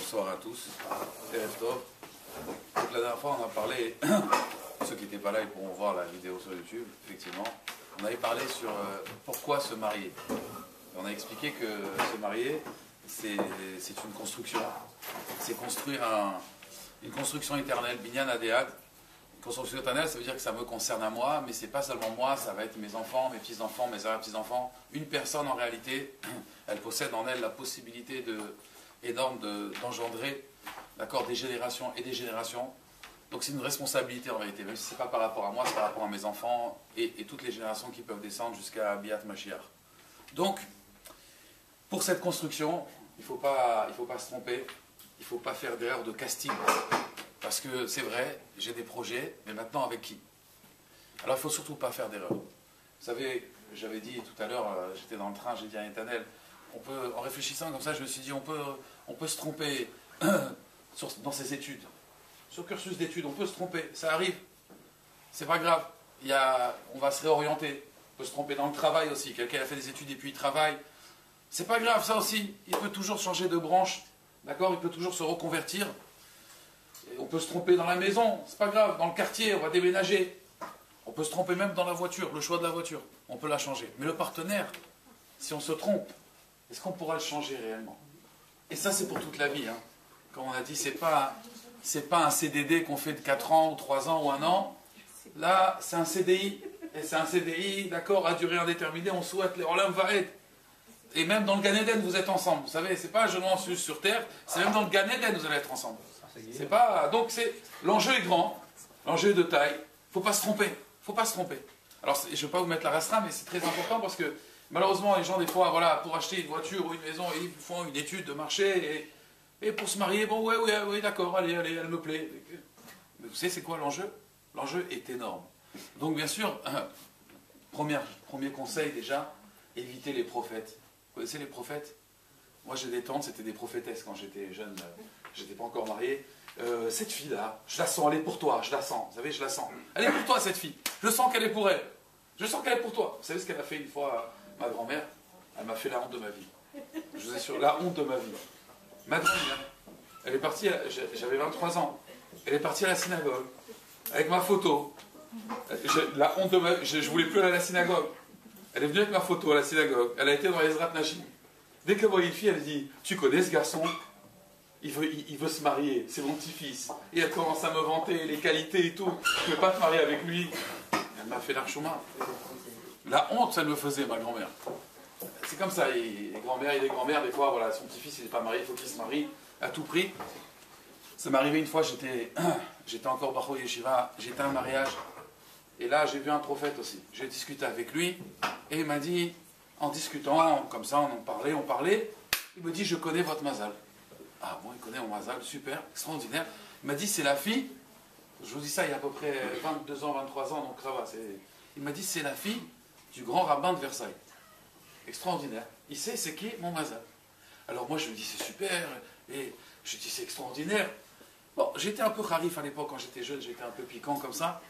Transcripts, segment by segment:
Bonsoir à tous. Erev Tov. Donc, la dernière fois, on a parlé, ceux qui n'étaient pas là, ils pourront voir la vidéo sur YouTube, effectivement. On avait parlé sur pourquoi se marier. Et on a expliqué que se marier, c'est une construction. C'est construire une construction éternelle, binyan adéat. Une construction éternelle, ça veut dire que ça me concerne à moi, mais c'est pas seulement moi, ça va être mes enfants, mes petits-enfants, mes arrière-petits-enfants. Une personne, en réalité, elle possède en elle la possibilité énorme d'engendrer, d'accord, des générations et des générations. Donc c'est une responsabilité en réalité, même si ce n'est pas par rapport à moi, c'est par rapport à mes enfants et toutes les générations qui peuvent descendre jusqu'à Biat Mashiach. Donc, pour cette construction, il ne faut pas se tromper, il ne faut pas faire d'erreur de casting. Parce que c'est vrai, j'ai des projets, mais maintenant avec qui? Alors il ne faut surtout pas faire d'erreur. Vous savez, j'avais dit tout à l'heure, j'étais dans le train, j'ai dit à Netanel, en réfléchissant comme ça, je me suis dit, on peut se tromper dans ses études. Sur le cursus d'études, on peut se tromper, ça arrive. C'est pas grave, on va se réorienter. On peut se tromper dans le travail aussi. Quelqu'un a fait des études et puis il travaille. C'est pas grave, ça aussi. Il peut toujours changer de branche, d'accord? Il peut toujours se reconvertir. Et on peut se tromper dans la maison, c'est pas grave. Dans le quartier, on va déménager. On peut se tromper même dans la voiture, le choix de la voiture. On peut la changer. Mais le partenaire, si on se trompe, est-ce qu'on pourra le changer réellement? Et ça, c'est pour toute la vie. Hein. Comme on a dit, c'est pas un CDD qu'on fait de 4 ans, ou 3 ans, ou 1 an. Là, c'est un CDI. Et c'est un CDI, d'accord, à durée indéterminée. On souhaite les Olam Vaed. Et même dans le Gan Eden, vous êtes ensemble. Vous savez, c'est pas un genou en sus sur terre, c'est même dans le Gan Eden, vous allez être ensemble. C'est pas... Donc, l'enjeu est grand, l'enjeu est de taille. Il ne faut pas se tromper. Faut pas se tromper. Alors, je ne vais pas vous mettre la restreinte, mais c'est très important parce que malheureusement, les gens, des fois, voilà, pour acheter une voiture ou une maison, ils font une étude de marché et pour se marier, bon, ouais, d'accord, allez, elle me plaît. Mais vous savez, c'est quoi l'enjeu? L'enjeu est énorme. Donc, bien sûr, premier conseil déjà, évitez les prophètes. Vous connaissez les prophètes? Moi, j'ai des tantes, c'était des prophétesses quand j'étais jeune, j'étais pas encore marié. Cette fille-là, je la sens, elle est pour toi, je la sens, vous savez, je la sens. Elle est pour toi, cette fille. Je sens qu'elle est pour elle. Je sens qu'elle est pour toi. Vous savez ce qu'elle a fait une fois, ma grand-mère? Elle m'a fait la honte de ma vie. Je vous assure, la honte de ma vie. Ma grand-mère, elle est partie, j'avais 23 ans, elle est partie à la synagogue, avec ma photo. La honte de ma vie, je voulais plus aller à la synagogue. Elle est venue avec ma photo à la synagogue, elle a été dans les Ezrat Nashim. Dès qu'elle voyait une fille, elle dit, tu connais ce garçon? Il veut se marier, c'est mon petit-fils. Et elle commence à me vanter les qualités et tout. Je ne peux pas te marier avec lui. Elle m'a fait l'archouma. La honte, ça me faisait, ma grand-mère. C'est comme ça, les grands-mères et les grands-mères, des fois, voilà, son petit-fils, il n'est pas marié, il faut qu'il se marie à tout prix. Ça m'est arrivé une fois, j'étais encore Bacho Yeshiva, j'étais à un mariage. Et là, j'ai vu un prophète aussi. J'ai discuté avec lui, et il m'a dit, en discutant, comme ça, on parlait, il me dit, je connais votre mazal. Ah bon, il connaît mon mazal, super, extraordinaire. Il m'a dit, c'est la fille, je vous dis ça il y a à peu près 22 ans, 23 ans, donc ça va. Il m'a dit, c'est la fille du grand rabbin de Versailles. Extraordinaire. Il sait c'est qui mon mazal. Alors moi je me dis, c'est super, et je dis, c'est extraordinaire. Bon, j'étais un peu kharif à l'époque, quand j'étais jeune, j'étais un peu piquant comme ça.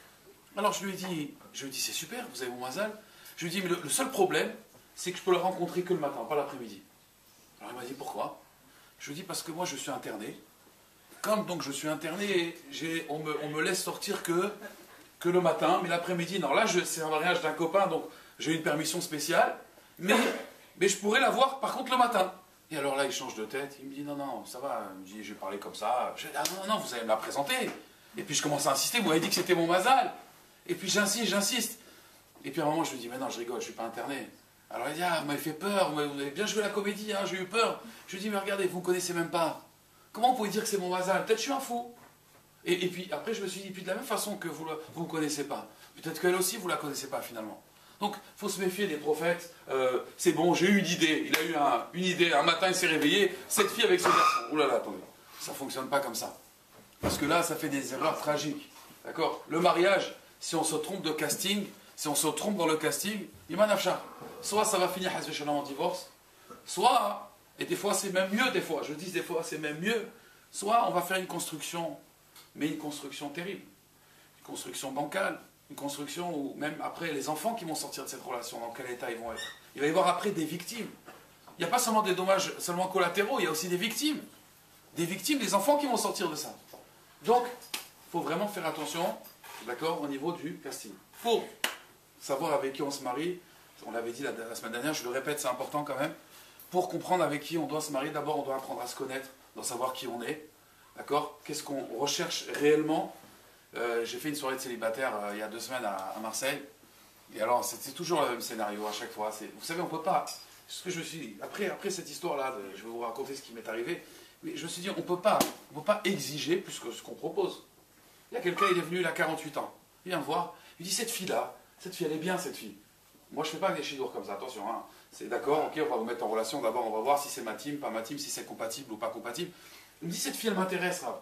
Alors je lui ai dit, c'est super, vous avez mon mazal. Je lui ai dit, mais le seul problème, c'est que je peux le rencontrer que le matin, pas l'après-midi. Alors il m'a dit, pourquoi? Je lui ai dit, parce que moi je suis interné. Comme donc je suis interné, on me laisse sortir que le matin, mais l'après-midi, non, là c'est un mariage d'un copain, donc j'ai une permission spéciale, mais je pourrais la voir par contre le matin. Et alors là il change de tête, il me dit, non, ça va, il me dit, je vais parler comme ça. Je dis, ah non, vous allez me la présenter. Et puis je commence à insister, vous m'avez dit que c'était mon mazal. Et puis j'insiste. Et puis à un moment je lui dis, mais non, je rigole, je ne suis pas interné. Alors il dit, ah, vous m'avez fait peur, vous avez bien joué la comédie, hein, j'ai eu peur. Je lui dis, mais regardez, vous ne me connaissez même pas. Comment vous pouvez dire que c'est mon mazal? Peut-être que je suis un fou. Et puis après je me suis dit, puis de la même façon que vous ne connaissez pas, peut-être qu'elle aussi vous ne la connaissez pas finalement. Donc il faut se méfier des prophètes. C'est bon, j'ai eu une idée. Il a eu une idée, un matin il s'est réveillé, cette fille avec ce garçon. Ouh là là, attendez, ça ne fonctionne pas comme ça. Parce que là, ça fait des erreurs tragiques. D'accord? Le mariage, si on se trompe de casting, si on se trompe dans le casting, Imanafcha, soit ça va finir en divorce, soit, et des fois c'est même mieux, des fois c'est même mieux, soit on va faire une construction, mais une construction terrible, une construction bancale, une construction où même après les enfants qui vont sortir de cette relation, dans quel état ils vont être. Il va y avoir après des victimes. Il n'y a pas seulement des dommages seulement collatéraux, il y a aussi des victimes. des victimes, des enfants qui vont sortir de ça. Donc, il faut vraiment faire attention, d'accord, au niveau du casting. Il faut savoir avec qui on se marie. On l'avait dit la semaine dernière, je le répète, c'est important quand même. Pour comprendre avec qui on doit se marier, d'abord on doit apprendre à se connaître, on doit savoir qui on est, d'accord? Qu'est-ce qu'on recherche réellement? J'ai fait une soirée de célibataire il y a 2 semaines à Marseille. Et alors, c'est toujours le même scénario à chaque fois. Vous savez, on ne peut pas... Ce que je me suis dit, après cette histoire-là, je vais vous raconter ce qui m'est arrivé, mais je me suis dit, on ne peut pas exiger plus que ce qu'on propose. Il y a quelqu'un, il est venu, il a 48 ans. Il vient me voir, il dit, cette fille-là, elle est bien, cette fille. Moi, je ne fais pas des chidours comme ça, attention. Hein. C'est d'accord, ok, on va vous mettre en relation. D'abord, on va voir si c'est ma team, pas ma team, si c'est compatible ou pas compatible. Il me dit, cette fille, elle m'intéresse, là.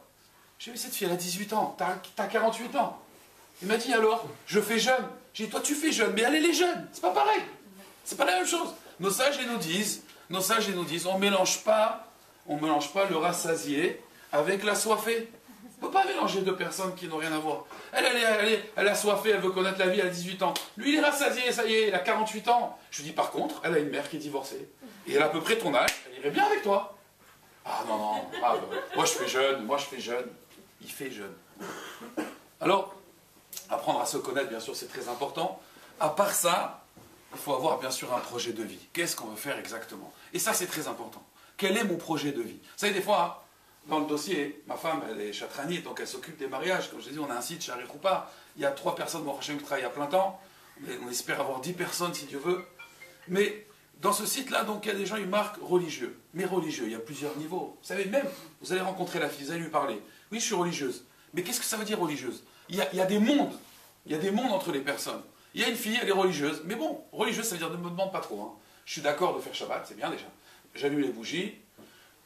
J'ai dit, cette fille, elle a 18 ans, t'as 48 ans. Il m'a dit, alors, je fais jeune. J'ai dit, toi, tu fais jeune, mais elle est jeune. C'est pas pareil. C'est pas la même chose. Nos sages nous disent, on mélange pas le rassasié avec l'assoiffé. On ne peut pas mélanger 2 personnes qui n'ont rien à voir. Elle a soifé, elle veut connaître la vie, elle a 18 ans. Lui, il est rassasié, ça y est, il a 48 ans. Je lui dis, par contre, elle a une mère qui est divorcée. Et elle a à peu près ton âge, elle irait bien avec toi. Ah non, moi je fais jeune. Il fait jeune. Alors, apprendre à se connaître, bien sûr, c'est très important. À part ça, il faut avoir, bien sûr, un projet de vie. Qu'est-ce qu'on veut faire exactement? Et ça, c'est très important. Quel est mon projet de vie? Vous savez, des fois... Dans le dossier, ma femme, elle est chatranite, donc elle s'occupe des mariages. Comme je l'ai dit, on a un site, Shari Roupa. Il y a 3 personnes, mon prochain qui travaillent à plein temps. On espère avoir 10 personnes, si Dieu veut. Mais dans ce site-là, donc, il y a des gens, ils marquent religieux. Mais religieux, il y a plusieurs niveaux. Vous savez, même, vous allez rencontrer la fille, vous allez lui parler. Oui, je suis religieuse. Mais qu'est-ce que ça veut dire religieuse? Il y a des mondes. Il y a des mondes entre les personnes. Il y a une fille, elle est religieuse. Mais bon, religieuse, ça veut dire ne me demande pas trop. Hein. Je suis d'accord de faire Shabbat, c'est bien déjà. J'allume les bougies.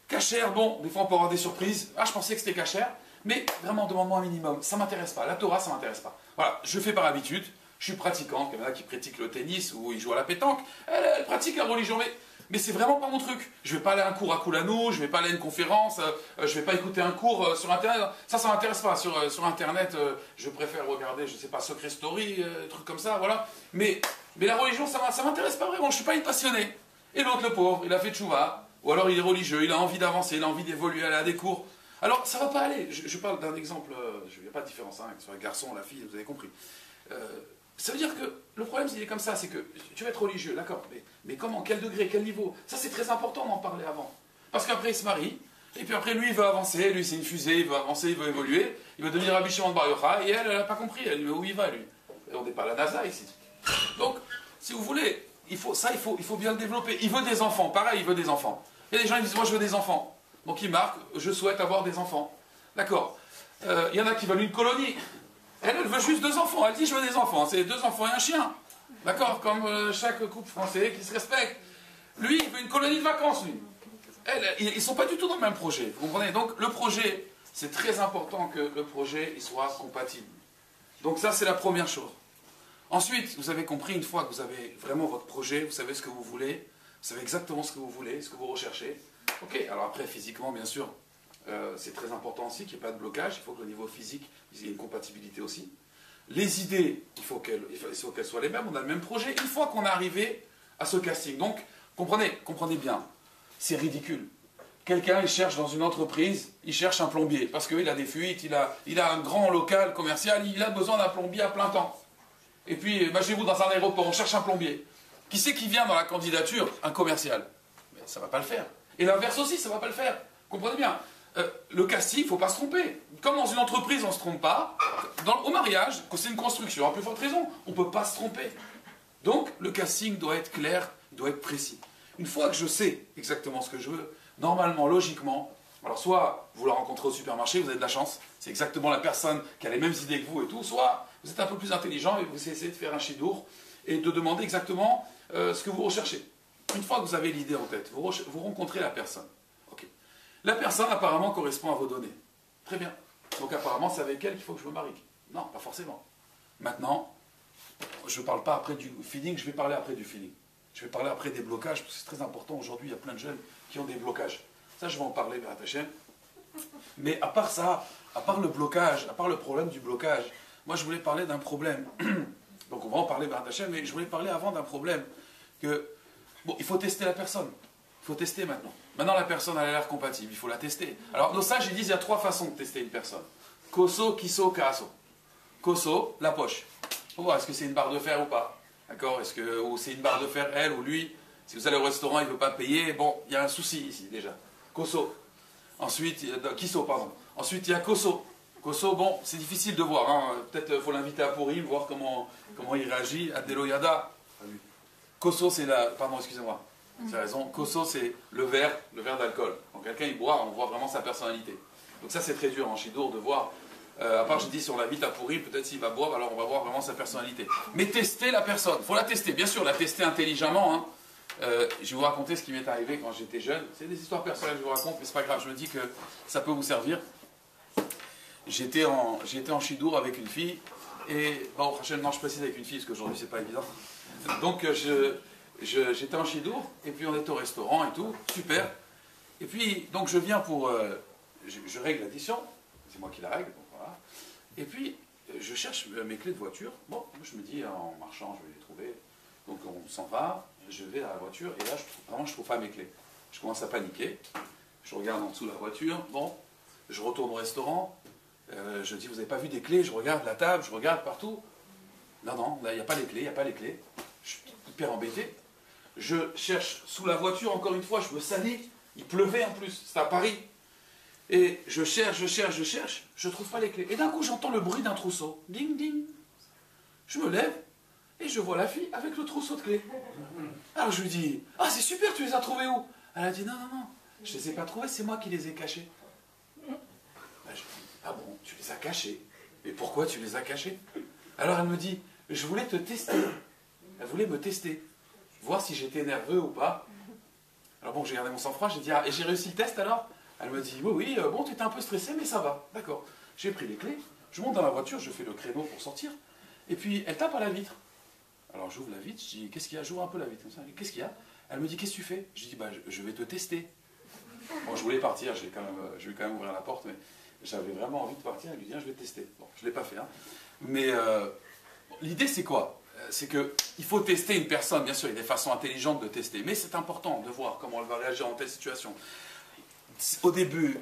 Cachère, bon, des fois on peut avoir des surprises. Ah, je pensais que c'était cachère, mais vraiment, demande-moi un minimum. Ça ne m'intéresse pas. La Torah, ça ne m'intéresse pas. Voilà, je fais par habitude. Je suis pratiquante. Il y en a qui pratiquent le tennis ou ils jouent à la pétanque. Elle pratique la religion, mais c'est vraiment pas mon truc. Je ne vais pas aller à un cours à Koulanou, je ne vais pas aller à une conférence, je ne vais pas écouter un cours sur Internet. Ça ne m'intéresse pas. Sur Internet, je préfère regarder, je ne sais pas, Secret Story, des trucs comme ça, voilà. Mais la religion, ça ne m'intéresse pas vraiment. Je ne suis pas une passionnée. Et l'autre, le pauvre, il a fait tchouva. Ou alors il est religieux, il a envie d'avancer, il a envie d'évoluer, aller à des cours. Alors ça ne va pas aller. Je parle d'un exemple, il n'y a pas de différence, hein, sur le garçon, la fille, vous avez compris. Ça veut dire que le problème, il est comme ça, c'est que tu vas être religieux, d'accord, mais comment, quel degré, quel niveau? Ça c'est très important d'en parler avant. Parce qu'après il se marie, et puis après lui il veut avancer, lui c'est une fusée, il veut avancer, il veut évoluer, il veut devenir Rabbi Shimon Bar Yochai, et elle n'a pas compris, elle dit mais où il va lui? On n'est pas à la NASA ici. Donc, si vous voulez... Il faut bien le développer. Il veut des enfants, pareil, il veut des enfants. Il y a des gens qui disent, moi je veux des enfants. Donc il marque, je souhaite avoir des enfants. D'accord. Il y en a qui veulent une colonie. Elle veut juste 2 enfants. Elle dit, je veux des enfants. C'est 2 enfants et un chien. D'accord. Comme chaque couple français qui se respecte. Lui, il veut une colonie de vacances, lui. Ils ne sont pas du tout dans le même projet. Vous comprenez? Donc le projet, c'est très important que le projet il soit compatible. Donc ça, c'est la première chose. Ensuite, vous avez compris, une fois que vous avez vraiment votre projet, vous savez ce que vous voulez, vous savez exactement ce que vous voulez, ce que vous recherchez. Ok, alors après, physiquement, bien sûr, c'est très important aussi qu'il n'y ait pas de blocage, il faut que le niveau physique, il y ait une compatibilité aussi. Les idées, il faut qu'elles soient les mêmes, on a le même projet, une fois qu'on est arrivé à ce casting. Donc, comprenez bien, c'est ridicule. Quelqu'un, il cherche dans une entreprise, il cherche un plombier, parce qu'il a des fuites, il a un grand local commercial, il a besoin d'un plombier à plein temps. Et puis, imaginez-vous dans un aéroport, on cherche un plombier. Qui c'est qui vient dans la candidature? Un commercial. Mais ça ne va pas le faire. Et l'inverse aussi, ça ne va pas le faire. Comprenez bien. Le casting, il ne faut pas se tromper. Comme dans une entreprise, on ne se trompe pas. Au mariage, quand c'est une construction, à plus forte raison, on ne peut pas se tromper. Donc, le casting doit être clair, doit être précis. Une fois que je sais exactement ce que je veux, normalement, logiquement, alors soit vous la rencontrez au supermarché, vous avez de la chance, c'est exactement la personne qui a les mêmes idées que vous et tout, soit vous êtes un peu plus intelligent et vous essayez de faire un chidour et de demander exactement ce que vous recherchez. Une fois que vous avez l'idée en tête, vous rencontrez la personne. Okay. La personne apparemment correspond à vos données. Très bien. Donc apparemment c'est avec elle qu'il faut que je me marie. Non, pas forcément. Maintenant, je ne parle pas après du feeling, je vais parler après du feeling. Je vais parler après des blocages, parce que c'est très important. Aujourd'hui, il y a plein de jeunes qui ont des blocages. Ça, je vais en parler, Béat Hachem. Mais à part ça, à part le blocage, à part le problème du blocage, moi, je voulais parler d'un problème. Donc, on va en parler, Béat Hachem, mais je voulais parler avant d'un problème que, bon, il faut tester la personne. Il faut tester maintenant. Maintenant, la personne elle a l'air compatible, il faut la tester. Alors, nos sages, ils disent il y a 3 façons de tester une personne. Koso, kiso, kaaso. Koso, la poche. Faut voir, est-ce que c'est une barre de fer ou pas? D'accord? Ou c'est une barre de fer, elle ou lui? Si vous allez au restaurant, il ne veut pas payer, bon, il y a un souci ici, déjà. Koso. Ensuite, kiso, pardon. Ensuite, il y a koso. Koso, bon, c'est difficile de voir. Hein. Peut-être faut l'inviter à Purim, voir comment il réagit. Adelo Yada. Koso, c'est la... Pardon, excusez-moi. C'est raison. Koso, c'est le verre d'alcool. Quand quelqu'un il boit, on voit vraiment sa personnalité. Donc ça, c'est très dur en Shidour de voir. À part, je dis, si on l'invite à Purim, peut-être s'il va boire, alors on va voir vraiment sa personnalité. Mais tester la personne. Il faut la tester. Bien sûr, la tester intelligemment. Hein. Je vais vous raconter ce qui m'est arrivé quand j'étais jeune. C'est des histoires personnelles que je vous raconte, mais c'est pas grave. Je me dis que ça peut vous servir. J'étais en Shidour avec une fille. Et, bon, non, je précise avec une fille, parce qu'aujourd'hui, c'est pas évident. Donc, j'étais en Shidour, et puis on était au restaurant et tout, super. Et puis, donc je viens pour... je règle l'addition, c'est moi qui la règle, donc voilà. Et puis, je cherche mes clés de voiture. Bon, je me dis, en marchant, je vais les trouver. Donc on s'en va, je vais à la voiture, et là, je trouve pas mes clés. Je commence à paniquer, je regarde en dessous de la voiture, bon, je retourne au restaurant, je dis, vous n'avez pas vu des clés? Je regarde la table, je regarde partout. Non, il n'y a pas les clés, il n'y a pas les clés. Je suis hyper embêté. Je cherche sous la voiture, encore une fois, je me salis. Il pleuvait en plus, c'était à Paris. Et je cherche, je ne trouve pas les clés. Et d'un coup, j'entends le bruit d'un trousseau. Ding, ding. Je me lève et je vois la fille avec le trousseau de clés. Alors je lui dis, ah c'est super, tu les as trouvées où? Elle a dit, non, je ne les ai pas trouvées, c'est moi qui les ai cachées. Ben, je dis, ah bon, tu les as cachées? Mais pourquoi tu les as cachées? Alors elle me dit, je voulais te tester. Elle voulait me tester, voir si j'étais nerveux ou pas. Alors bon, j'ai gardé mon sang-froid, j'ai dit, ah, et j'ai réussi le test alors? Elle me dit, oui, bon, tu étais un peu stressé, mais ça va, d'accord. J'ai pris les clés, je monte dans la voiture, je fais le créneau pour sortir, et puis elle tape à la vitre. Alors j'ouvre la vitre, je dis, qu'est-ce qu'il y a? J'ouvre un peu la vitre comme ça, qu'est-ce qu'il y a? Elle me dit, qu'est-ce que tu fais? Je dis, bah, je vais te tester. Bon, je voulais partir, je vais quand même ouvrir la porte, mais j'avais vraiment envie de partir, elle lui dit, je vais te tester. Bon, je ne l'ai pas fait, hein. Mais l'idée, c'est quoi? C'est qu'il faut tester une personne, bien sûr, il y a des façons intelligentes de tester, mais c'est important de voir comment elle va réagir en telle situation. Au début,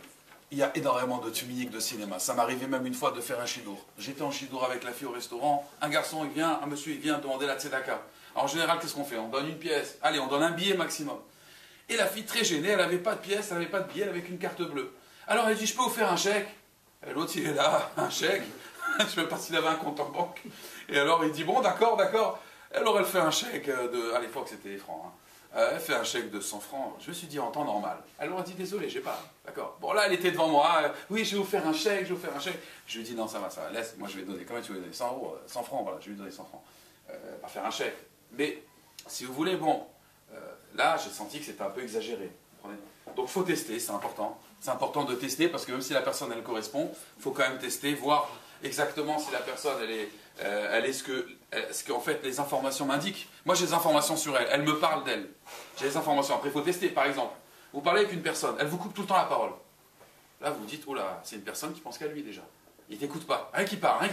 il y a énormément de tuminiques de cinéma. Ça m'arrivait même une fois de faire un shidour. J'étais en shidour avec la fille au restaurant, un monsieur il vient demander la tzedaka. Alors, en général, qu'est-ce qu'on fait? On donne une pièce, allez, on donne un billet maximum. Et la fille, très gênée, elle n'avait pas de pièce, elle n'avait pas de billet, elle avait qu'une carte bleue. Alors elle dit, je peux vous faire un chèque? Et l'autre, il est là, un chèque. Je ne sais pas s'il avait un compte en banque. Et alors il dit, bon, d'accord. Alors elle fait un chèque à l'époque c'était des francs. Hein. Elle fait un chèque de 100 francs. Je me suis dit, en temps normal. Elle leur a dit, désolé, j'ai pas. D'accord. Bon, là, elle était devant moi. Oui, je vais vous faire un chèque, Je lui ai dit, non, ça va, laisse. Moi, je vais donner. Combien tu veux donner? 100 euros, 100 francs, voilà, je vais lui donner 100 francs. Pas faire un chèque. Mais, si vous voulez, bon, là, j'ai senti que c'était un peu exagéré. Vous comprenez? Donc, il faut tester, c'est important. C'est important de tester parce que même si la personne, elle correspond, il faut quand même tester, voir exactement si la personne, elle est ce que en fait, les informations m'indiquent. Moi, j'ai des informations sur elle. Elle me parle d'elle. J'ai des informations. Après, il faut tester. Par exemple, vous parlez avec une personne. Elle vous coupe tout le temps la parole. Là, vous vous dites, oh là, c'est une personne qui pense qu'à lui déjà. Il t'écoute pas. Rien qui parle.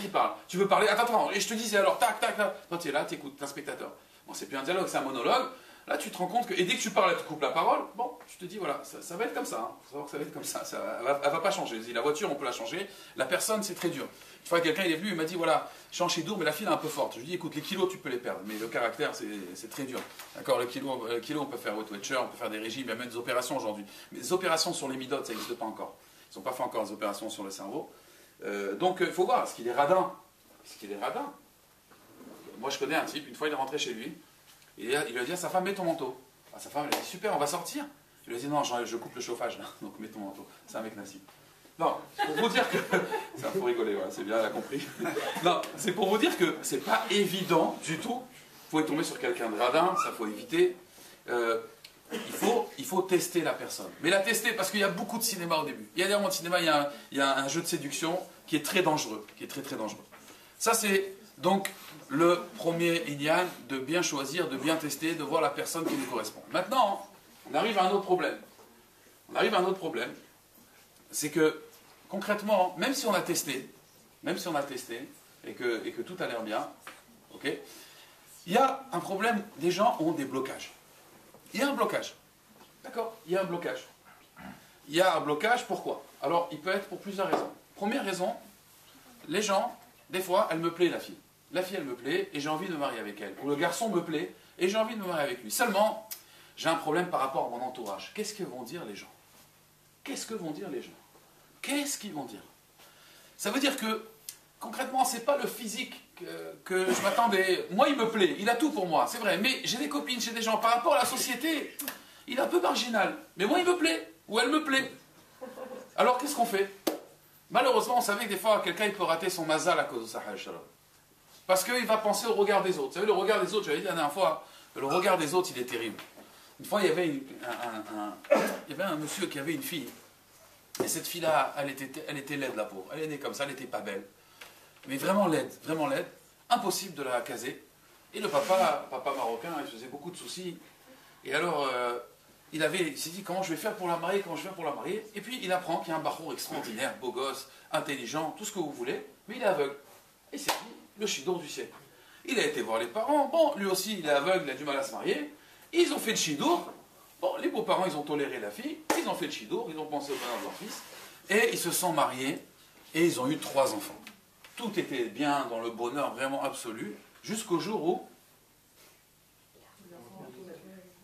Tu veux parler? Attends. Et je te disais alors, tac. Toi, tu es là, tu écoutes, t'es un spectateur. Bon, c'est plus un dialogue, c'est un monologue. Là, tu te rends compte que, et dès que tu parles, elle te coupe la parole, bon, tu te dis, voilà, ça va être comme ça, hein. Faut savoir que ça va être comme ça, elle va pas changer. La voiture, on peut la changer, la personne, c'est très dur. Une fois, quelqu'un, il est venu, il m'a dit, voilà, je suis en Shidour, mais la file est un peu forte. Je lui dis, écoute, les kilos, tu peux les perdre, mais le caractère, c'est très dur. D'accord, le kilo, on peut faire Watcher, on peut faire des régimes, il y a même des opérations aujourd'hui. Mais les opérations sur les midotes, ça n'existe pas encore. Ils n'ont pas fait encore des opérations sur le cerveau. Donc, il faut voir, est-ce qu'il est radin? Moi, je connais un type, une fois, il est rentré chez lui. Et il lui a dit à sa femme, mets ton manteau. Ah, sa femme, elle a dit, super, on va sortir. Il lui a dit, non, je coupe le chauffage, là. Donc mets ton manteau. C'est un mec nazi. Non, pour vous dire que... Ça, faut rigoler, voilà, c'est bien, elle a compris. Non, c'est pour vous dire que c'est pas évident du tout. Vous pouvez tomber sur quelqu'un de radin, ça faut éviter. Il faut tester la personne. Mais la tester, parce qu'il y a beaucoup de cinéma au début. Il y a des moments de cinéma, il y a un jeu de séduction qui est très dangereux. Qui est très, très dangereux. Ça, c'est... Donc, le premier Inyan, de bien choisir, de bien tester, de voir la personne qui nous correspond. Maintenant, on arrive à un autre problème. C'est que, concrètement, même si on a testé, et que tout a l'air bien, ok, il y a un problème, des gens ont des blocages. Il y a un blocage. D'accord? Il y a un blocage. Il y a un blocage, pourquoi? Alors, il peut être pour plusieurs raisons. Première raison, les gens, des fois, elle me plaît, la fille. La fille, elle me plaît, et j'ai envie de me marier avec elle. Ou le garçon me plaît, et j'ai envie de me marier avec lui. Seulement, j'ai un problème par rapport à mon entourage. Qu'est-ce que vont dire les gens? Qu'est-ce que vont dire les gens? Qu'est-ce qu'ils vont dire? Ça veut dire que, concrètement, c'est pas le physique que je m'attendais. Moi, il me plaît, il a tout pour moi, c'est vrai. Mais j'ai des copines, j'ai des gens. Par rapport à la société, il est un peu marginal. Mais moi, il me plaît, ou elle me plaît. Alors, qu'est-ce qu'on fait? Malheureusement, on savait que des fois, quelqu'un il peut rater son mazal à cause de ça. Parce qu'il va penser au regard des autres. Vous savez, le regard des autres, j'avais dit la dernière fois, le regard des autres, il est terrible. Une fois, il y avait un monsieur qui avait une fille. Et cette fille-là, elle était laide, la pauvre. Elle est née comme ça, elle n'était pas belle. Mais vraiment laide, impossible de la caser. Et le papa marocain, il faisait beaucoup de soucis. Et alors, il s'est dit, comment je vais faire pour la marier, Et puis, il apprend qu'il y a un bachour extraordinaire, beau gosse, intelligent, tout ce que vous voulez, mais il est aveugle. Et c'est le chidour du siècle. Il a été voir les parents, bon, lui aussi, il est aveugle, il a du mal à se marier. Ils ont fait le chidour. Bon, les beaux-parents, ils ont toléré la fille, ils ont fait le chidour, ils ont pensé au bonheur de leur fils, et ils se sont mariés, et ils ont eu 3 enfants. Tout était bien dans le bonheur vraiment absolu, jusqu'au jour où...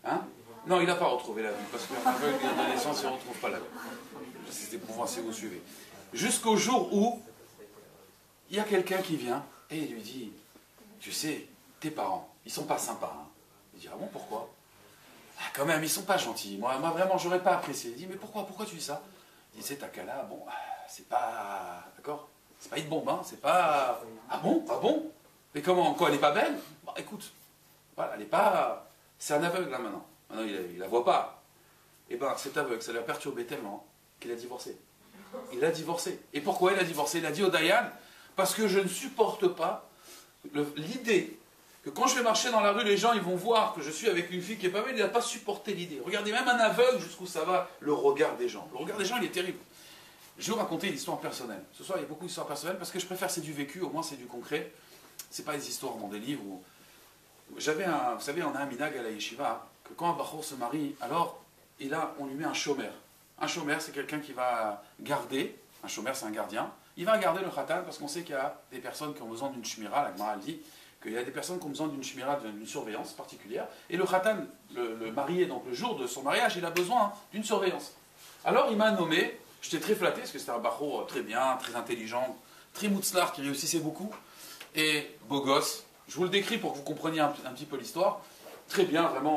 Hein? Non, il n'a pas retrouvé la vie, parce qu'un aveugle d'adolescence, il ne retrouve pas la vie. C'était pour voir si vous suivez. Jusqu'au jour où, il y a quelqu'un qui vient, et il lui dit, tu sais, tes parents, ils sont pas sympas. Hein. Il dit, ah bon, pourquoi? Ah, quand même, ils sont pas gentils. Moi vraiment, j'aurais pas apprécié. Il dit, mais pourquoi tu dis ça? Il dit, c'est Takala, bon, c'est pas... D'accord? C'est pas une bombe, hein, c'est pas... Ah bon? Ah bon? Mais comment? Quoi, elle est pas belle? Bon, écoute, voilà, elle est pas... C'est un aveugle, là, maintenant. Maintenant, il la voit pas. Eh ben, cet aveugle, ça l'a perturbé tellement qu'il a divorcé. Il a divorcé. Et pourquoi il a divorcé? Il a dit au Dayan, parce que je ne supporte pas l'idée que quand je vais marcher dans la rue, les gens ils vont voir que je suis avec une fille qui est pas belle, il n'a pas supporté l'idée. Regardez, même un aveugle, jusqu'où ça va, le regard des gens. Le regard des gens, il est terrible. Je vais vous raconter une histoire personnelle. Ce soir, il y a beaucoup d'histoires personnelles, parce que je préfère c'est du vécu, au moins c'est du concret. C'est pas des histoires dans des livres. Vous savez, on a un minag à la yeshiva, que quand un bachour se marie, alors, on lui met un chômeur. Un chômeur, c'est quelqu'un qui va garder, un chômeur, c'est un gardien, il va garder le khatan, parce qu'on sait qu'il y a des personnes qui ont besoin d'une shmira, la Gemara dit, qu'il y a des personnes qui ont besoin d'une shmira, d'une surveillance particulière, et le khatan, le marié, donc le jour de son mariage, il a besoin d'une surveillance. Alors il m'a nommé, j'étais très flatté, parce que c'était un bachour très bien, très intelligent, très moutzlar, qui réussissait beaucoup, et beau gosse. Je vous le décris pour que vous compreniez un petit peu l'histoire. Très bien, vraiment,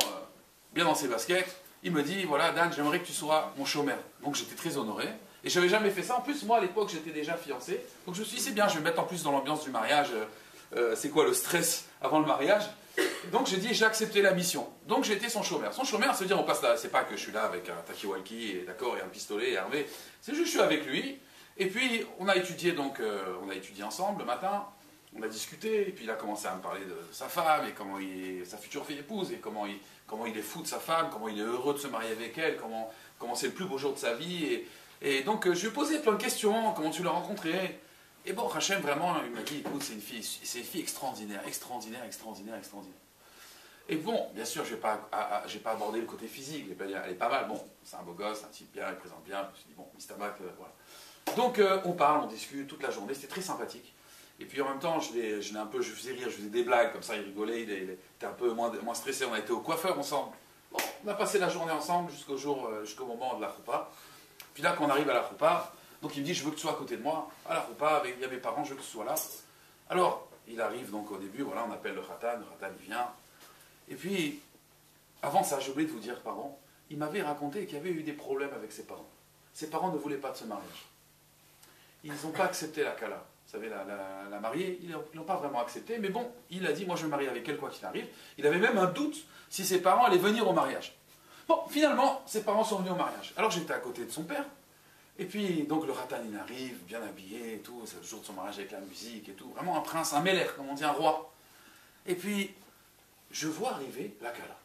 bien dans ses baskets. Il me dit, voilà, Dan, j'aimerais que tu sois mon chômeur. Donc j'étais très honoré. Et je n'avais jamais fait ça. En plus, moi, à l'époque, j'étais déjà fiancé. Donc je me suis dit, c'est bien, je vais me mettre en plus dans l'ambiance du mariage. C'est quoi le stress avant le mariage? Donc j'ai dit, j'ai accepté la mission. Donc j'ai été son chômeur. Son chômeur, ça veut dire, on passe là, c'est pas que je suis là avec un takiwalki, et d'accord, et un pistolet, et Hervé. C'est juste, je suis avec lui. Et puis, on a étudié, donc, on a étudié ensemble le matin. On a discuté, et puis il a commencé à me parler de sa femme, et comment sa future fille épouse, et comment il est fou de sa femme, comment il est heureux de se marier avec elle, comment c'est le plus beau jour de sa vie. Et donc je lui ai posé plein de questions, comment tu l'as rencontrée. Et bon, Hachem, vraiment, il m'a dit, écoute, c'est une fille extraordinaire. Et bon, bien sûr, je n'ai pas abordé le côté physique, elle est pas mal, bon, c'est un beau gosse, un type bien, il présente bien, je me suis dit, bon, Mistamak, voilà. Donc on parle, on discute toute la journée, c'était très sympathique. Et puis en même temps, je faisais rire, je faisais des blagues, comme ça il rigolait, il était un peu moins stressé, on a été au coiffeur ensemble. Bon, on a passé la journée ensemble jusqu'au moment de la choupa. Puis là, quand on arrive à la choupa, donc il me dit, je veux que tu sois à côté de moi, à la choupa, il y a mes parents, je veux que tu sois là. Alors, il arrive donc au début, voilà, on appelle le khatan il vient. Et puis, avant ça, j'ai oublié de vous dire, pardon, il m'avait raconté qu'il y avait eu des problèmes avec ses parents. Ses parents ne voulaient pas de ce mariage. Ils n'ont pas accepté la kala. Vous savez, la mariée, ils n'ont pas vraiment accepté, mais bon, il a dit, moi je vais me marier avec elle quoi qu'il arrive. Il avait même un doute si ses parents allaient venir au mariage. Bon, finalement, ses parents sont venus au mariage. Alors j'étais à côté de son père, et puis donc le ratan il arrive, bien habillé et tout, c'est le jour de son mariage avec la musique et tout, vraiment un prince, un meller, comme on dit, un roi. Et puis, je vois arriver la kala.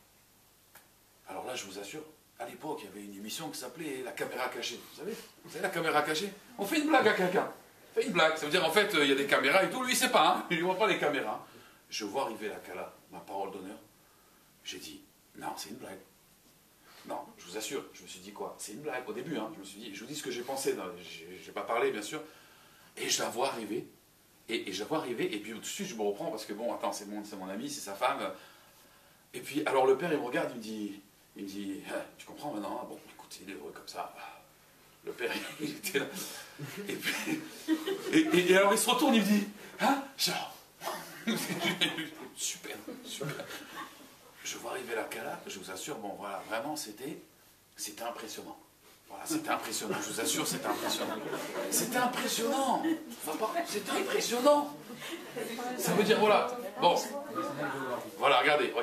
Alors là, je vous assure, à l'époque, il y avait une émission qui s'appelait La caméra cachée. Vous savez la caméra cachée? On fait une blague à quelqu'un. Fait une blague, ça veut dire en fait il y a des caméras et tout, lui il sait pas, hein, il ne voit pas les caméras. Je vois arriver la kala, ma parole d'honneur, j'ai dit, non c'est une blague. Non, je vous assure, je me suis dit quoi? C'est une blague au début, hein. Je me suis dit, je vous dis ce que j'ai pensé, je n'ai pas parlé bien sûr, et je la vois arriver, et je la vois arriver, et puis tout de suite je me reprends parce que bon, attends, c'est mon ami, c'est sa femme, et puis alors le père il me regarde, il me dit, ah, tu comprends maintenant, hein? Bon, écoute, il est heureux comme ça, le père il était là, et puis, et alors il se retourne, il me dit, hein, genre, super, super. Je vois arriver la Kala, je vous assure, bon voilà, vraiment c'était impressionnant. Voilà, c'était impressionnant, je vous assure, c'était impressionnant. C'était impressionnant. C'était impressionnant. Ça veut dire, voilà, bon, voilà, regardez.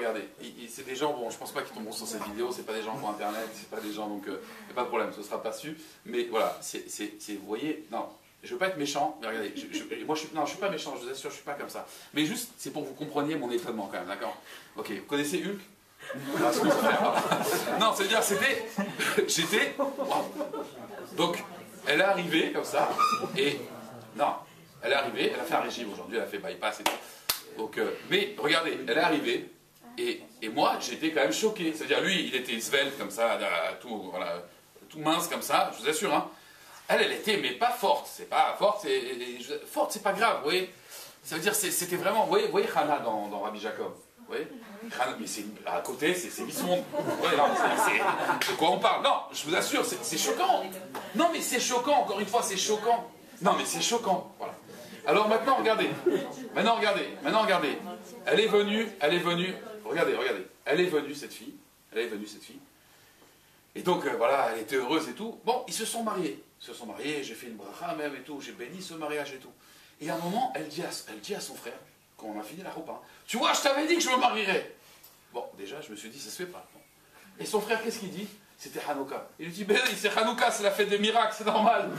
C'est des gens, bon, je pense pas qu'ils tomberont sur cette vidéo, c'est pas des gens qui ont Internet, c'est pas des gens, donc, pas de problème, ce sera pas su. Mais voilà, vous voyez, non. Je veux pas être méchant, mais regardez, moi je suis pas méchant, je vous assure, je suis pas comme ça. Mais juste, c'est pour que vous compreniez mon étonnement quand même, d'accord? Ok, vous connaissez Hulk? Non, c'est-à-dire, j'étais, wow. Donc, elle est arrivée comme ça, et, non, elle est arrivée, elle a fait un régime aujourd'hui, elle a fait bypass et tout. Donc, mais regardez, elle est arrivée, et moi, j'étais quand même choqué. C'est-à-dire, lui, il était svelte comme ça, tout, voilà, tout mince comme ça, je vous assure, hein. Elle était, mais pas forte, c'est pas forte, c'est pas grave, vous voyez. Ça veut dire, c'était vraiment, vous voyez Hana dans Rabbi Jacob, vous voyez, mais à côté, c'est Bismonde. Ouais, non, de quoi on parle? Non, je vous assure, c'est choquant. Non, mais c'est choquant, encore une fois, c'est choquant. Non, mais c'est choquant, voilà. Alors maintenant, regardez, elle est venue, regardez, elle est venue, cette fille, et donc, voilà, elle était heureuse et tout. Bon, ils se sont mariés, j'ai fait une bracha même et tout, j'ai béni ce mariage et tout. Et à un moment, elle dit à son frère, quand on a fini la roupa, hein, tu vois, je t'avais dit que je me marierais. Bon, déjà, je me suis dit, ça se fait pas. Bon. Et son frère, qu'est-ce qu'il dit? C'était Hanouka. Il lui dit, ben c'est Hanouka, c'est la fête des miracles, c'est normal.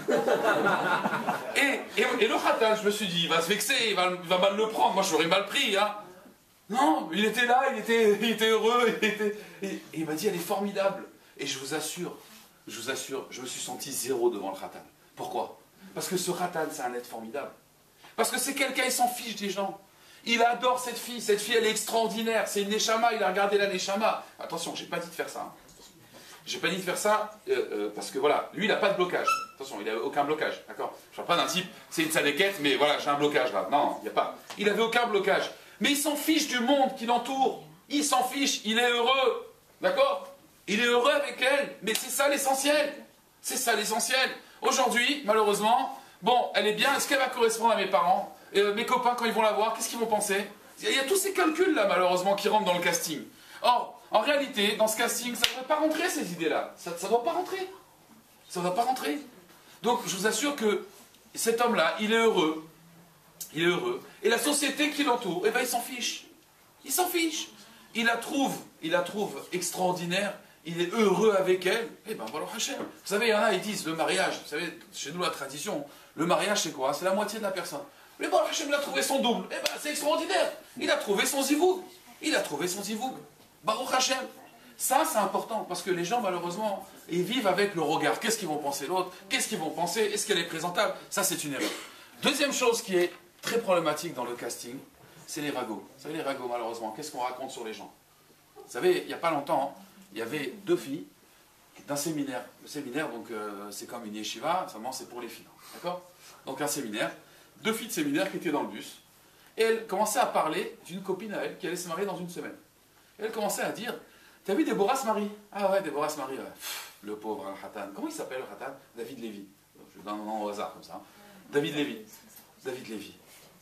et le Khatan, je me suis dit, il va se vexer, il va mal le prendre, moi je l'aurais mal pris, hein. Non, il était là, il était heureux, et il m'a dit, elle est formidable. Et je vous assure, je me suis senti zéro devant le Khatan. Pourquoi? Parce que ce Khatan, c'est un être formidable. Parce que c'est quelqu'un, il s'en fiche des gens. Il adore cette fille elle est extraordinaire, c'est une Neshama, il a regardé la Neshama. Attention, j'ai pas dit de faire ça. Hein. J'ai pas dit de faire ça parce que voilà, lui il n'a pas de blocage. Attention, il n'a aucun blocage, d'accord? Je parle pas d'un type, c'est une sadéquette, mais voilà, j'ai un blocage là. Non, il n'y a pas. Il n'avait aucun blocage. Mais il s'en fiche du monde qui l'entoure. Il s'en fiche, il est heureux. D'accord? Il est heureux avec elle, mais c'est ça l'essentiel. C'est ça l'essentiel. Aujourd'hui, malheureusement, bon, elle est bien, est-ce qu'elle va correspondre à mes parents? Mes copains, quand ils vont la voir, qu'est-ce qu'ils vont penser? Il y a tous ces calculs-là, malheureusement, qui rentrent dans le casting. Or, en réalité, dans ce casting, ça ne devrait pas rentrer, ces idées-là. Ça ne doit pas rentrer. Ça ne doit pas rentrer. Donc, je vous assure que cet homme-là, il est heureux. Il est heureux. Et la société qui l'entoure, eh ben, il s'en fiche. Il s'en fiche. Il la trouve extraordinaire. Il est heureux avec elle. Eh ben, voilà, Hachem. Vous savez, il y en a, ils disent, le mariage, vous savez, chez nous, la tradition, le mariage, c'est quoi? C'est la moitié de la personne. Mais bon, Hachem, il a trouvé son double. Eh ben, c'est extraordinaire. Il a trouvé son zivoug. Baruch Hachem. Ça, c'est important, parce que les gens, malheureusement, ils vivent avec le regard. Qu'est-ce qu'ils vont penser l'autre? Qu'est-ce qu'ils vont penser? Est-ce qu'elle est présentable? Ça, c'est une erreur. Deuxième chose qui est très problématique dans le casting, c'est les ragots. Vous savez, les ragots, malheureusement, qu'est-ce qu'on raconte sur les gens? Vous savez, il n'y a pas longtemps, il y avait 2 filles d'un séminaire. Le séminaire, donc, c'est comme une yeshiva, seulement c'est pour les filles. D'accord? Donc, un séminaire. 2 filles de séminaire qui étaient dans le bus. Et elles commençaient à parler d'une copine à elle qui allait se marier dans une semaine. Et elle commençait à dire, t'as vu Déborah se marie? Ah ouais, Déborah se marie, ouais. Le pauvre Al-Hatan. Comment il s'appelle Al-Hatan? David Lévy. Je donne un nom au hasard comme ça. David Lévy.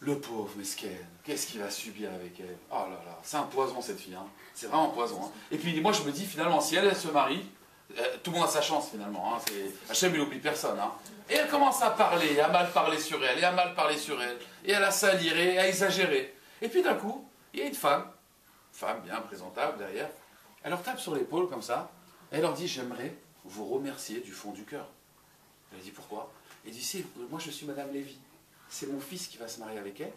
Le pauvre mesquin, qu'est-ce qu'il va subir avec elle? Oh là là, c'est un poison cette fille, hein. C'est vraiment un poison. Hein. Et puis moi je me dis finalement, si elle se marie, tout le monde a sa chance finalement. Hein. Hachem il n'oublie personne. Hein. Et elle commence à parler, à mal parler sur elle, et à la salir, et à exagérer. Et puis d'un coup, il y a une femme bien présentable derrière, elle leur tape sur l'épaule comme ça, et elle leur dit, j'aimerais vous remercier du fond du cœur. Elle dit, pourquoi? Elle dit, si, moi je suis Madame Lévy, c'est mon fils qui va se marier avec elle,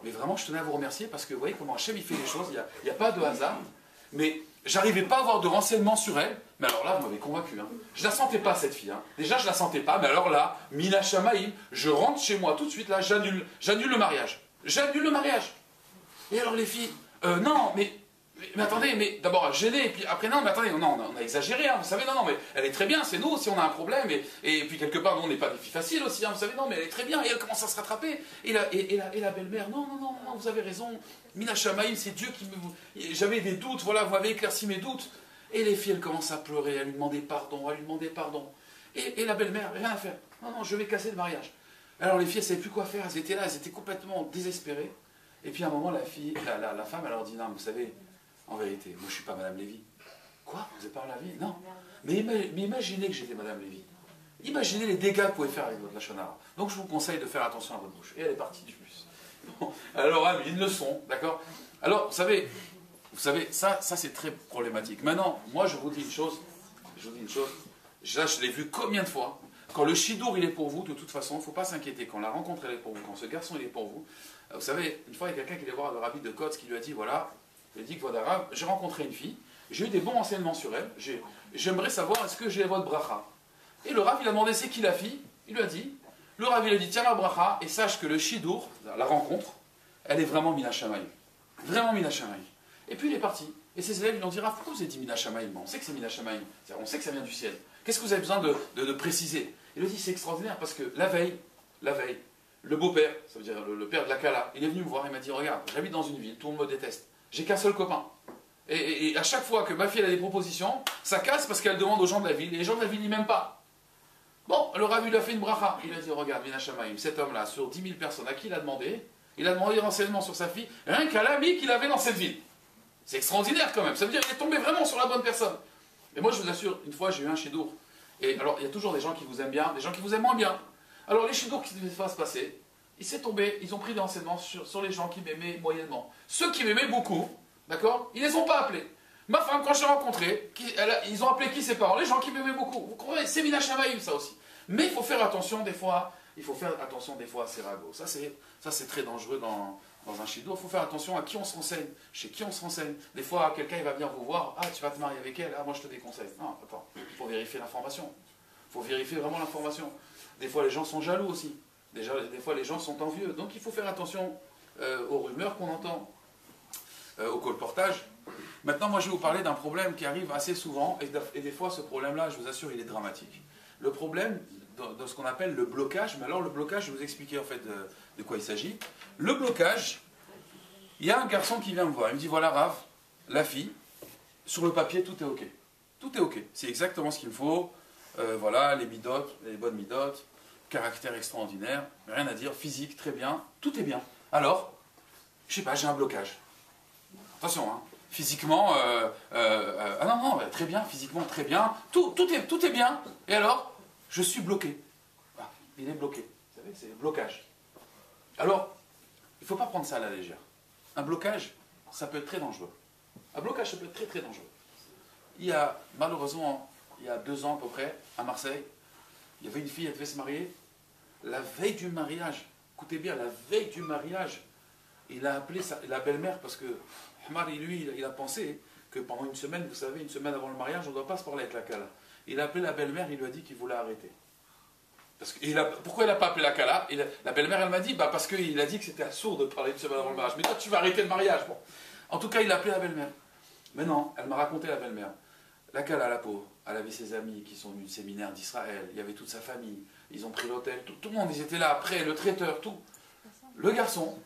mais vraiment je tenais à vous remercier parce que vous voyez comment Hachem il fait les choses, il n'y a pas de hasard, mais j'arrivais pas à avoir de renseignements sur elle, mais alors là vous m'avez convaincu, hein. Je la sentais pas cette fille, hein. Déjà je la sentais pas, mais alors là, Mina Shamaïm, je rentre chez moi tout de suite, là j'annule le mariage, et alors les filles, non, mais Mais attendez, mais d'abord gêné, et puis après non, mais attendez, non, on a exagéré, hein, vous savez, non, mais elle est très bien, c'est nous si on a un problème, et puis quelque part, nous on n'est pas des filles faciles aussi, hein, vous savez, non, mais elle est très bien, et elle commence à se rattraper, et la belle-mère, non, vous avez raison, Mina Shamaïm, c'est Dieu qui me... J'avais des doutes, voilà, vous m'avez éclairci mes doutes, et les filles, elles commencent à pleurer, à lui demander pardon, et la belle-mère, rien à faire, non, je vais casser le mariage. Alors les filles, elles ne savaient plus quoi faire, elles étaient là, elles étaient complètement désespérées, et puis à un moment, la femme, elle leur dit, non, vous savez, en vérité, moi je ne suis pas Madame Lévy. Quoi? Vous n'êtes pas la vie? Non. Mais imaginez que j'étais Madame Lévy. Imaginez les dégâts que vous pouvez faire avec votre lachonara. Donc je vous conseille de faire attention à votre bouche. Et elle est partie du bus. Bon, alors, une leçon, d'accord? Alors, vous savez, ça c'est très problématique. Maintenant, moi je vous dis une chose, là je l'ai vu combien de fois, quand le chidour il est pour vous, de toute façon, il ne faut pas s'inquiéter, quand la rencontre elle est pour vous, quand ce garçon il est pour vous, vous savez, une fois il y a quelqu'un qui allait voir le rabbi de Kotz qui lui a dit, voilà, il a dit que voilà, j'ai rencontré une fille, j'ai eu des bons renseignements sur elle, j'aimerais savoir est-ce que j'ai votre bracha. Et le rav il a demandé c'est qui la fille, il lui a dit, le rav il a dit tiens la bracha, et sache que le shidur, la rencontre, elle est vraiment mina shamayim. Vraiment mina shamayim. Et puis il est parti. Et ses élèves lui ont dit Rav, pourquoi vous avez dit mina shamayim? On sait que c'est mina shamayim, on sait que ça vient du ciel. Qu'est-ce que vous avez besoin de préciser? Il lui a dit c'est extraordinaire parce que la veille, le beau-père, ça veut dire le père de la Kala, il est venu me voir, il m'a dit regarde, j'habite dans une ville, tout le monde me déteste, j'ai qu'un seul copain. Et à chaque fois que ma fille elle a des propositions, ça casse parce qu'elle demande aux gens de la ville, et les gens de la ville n'y m'aiment pas. Bon, le Rav lui a fait une bracha, il a dit regarde, mina shamayim, cet homme-là, sur 10 000 personnes, à qui il a demandé des renseignements sur sa fille, rien qu'à l'ami qu'il avait dans cette ville. C'est extraordinaire quand même, ça veut dire qu'il est tombé vraiment sur la bonne personne. Et moi je vous assure, une fois j'ai eu un chidour, et alors il y a toujours des gens qui vous aiment bien, des gens qui vous aiment moins bien. Alors les chidours qui se fassent passer, il s'est tombé, ils ont pris des renseignements sur les gens qui m'aimaient moyennement. Ceux qui m'aimaient beaucoup, d'accord, ils les ont pas appelés. Ma femme, quand je l'ai rencontrée, ils ont appelé qui ses parents? Les gens qui m'aimaient beaucoup. Vous comprenez? C'est mina shamayim ça aussi. Mais il faut faire attention des fois, à ces ragots. Ça c'est très dangereux dans un chidour. Il faut faire attention à qui on se renseigne, chez qui on se renseigne. Des fois, quelqu'un il va venir vous voir, ah tu vas te marier avec elle, ah moi je te déconseille. Non, attends, il faut vérifier l'information. Il faut vérifier vraiment l'information. Des fois les gens sont jaloux aussi. Des fois les gens sont envieux. Donc il faut faire attention aux rumeurs qu'on entend, au colportage. Maintenant, moi je vais vous parler d'un problème qui arrive assez souvent, et des fois ce problème-là, je vous assure, il est dramatique. Le problème de ce qu'on appelle le blocage, mais alors le blocage, je vais vous expliquer en fait de quoi il s'agit. Le blocage, il y a un garçon qui vient me voir, il me dit voilà Rav, la fille, sur le papier tout est ok. Tout est ok, c'est exactement ce qu'il faut, voilà, les midotes, les bonnes midotes, caractère extraordinaire, rien à dire, physique, très bien, tout est bien. Alors, je sais pas, j'ai un blocage. Attention, hein. Physiquement, ah non, très bien, physiquement, très bien, tout est bien, et alors, je suis bloqué. Ah, il est bloqué, vous savez, c'est le blocage. Alors, il ne faut pas prendre ça à la légère. Un blocage, ça peut être très dangereux. Un blocage, ça peut être très très dangereux. Il y a, malheureusement, il y a 2 ans à peu près, à Marseille, il y avait une fille, elle devait se marier, la veille du mariage, écoutez bien, la veille du mariage, il a appelé la belle-mère parce que Hamari, lui, il a pensé que pendant une semaine, vous savez, une semaine avant le mariage, on ne doit pas se parler avec la Kala. Il a appelé la belle-mère, il lui a dit qu'il voulait arrêter. Pourquoi il n'a pas appelé la Kala? La belle-mère, elle m'a dit, parce qu'il a dit que c'était absurde de parler une semaine avant le mariage. Mais toi, tu vas arrêter le mariage. Bon. En tout cas, il a appelé la belle-mère. Mais non, elle m'a raconté la belle-mère. La Kala, la pauvre, elle avait ses amis qui sont venus du séminaire d'Israël, il y avait toute sa famille, ils ont pris l'hôtel, tout le monde, ils étaient là après, le traiteur, tout. Le garçon,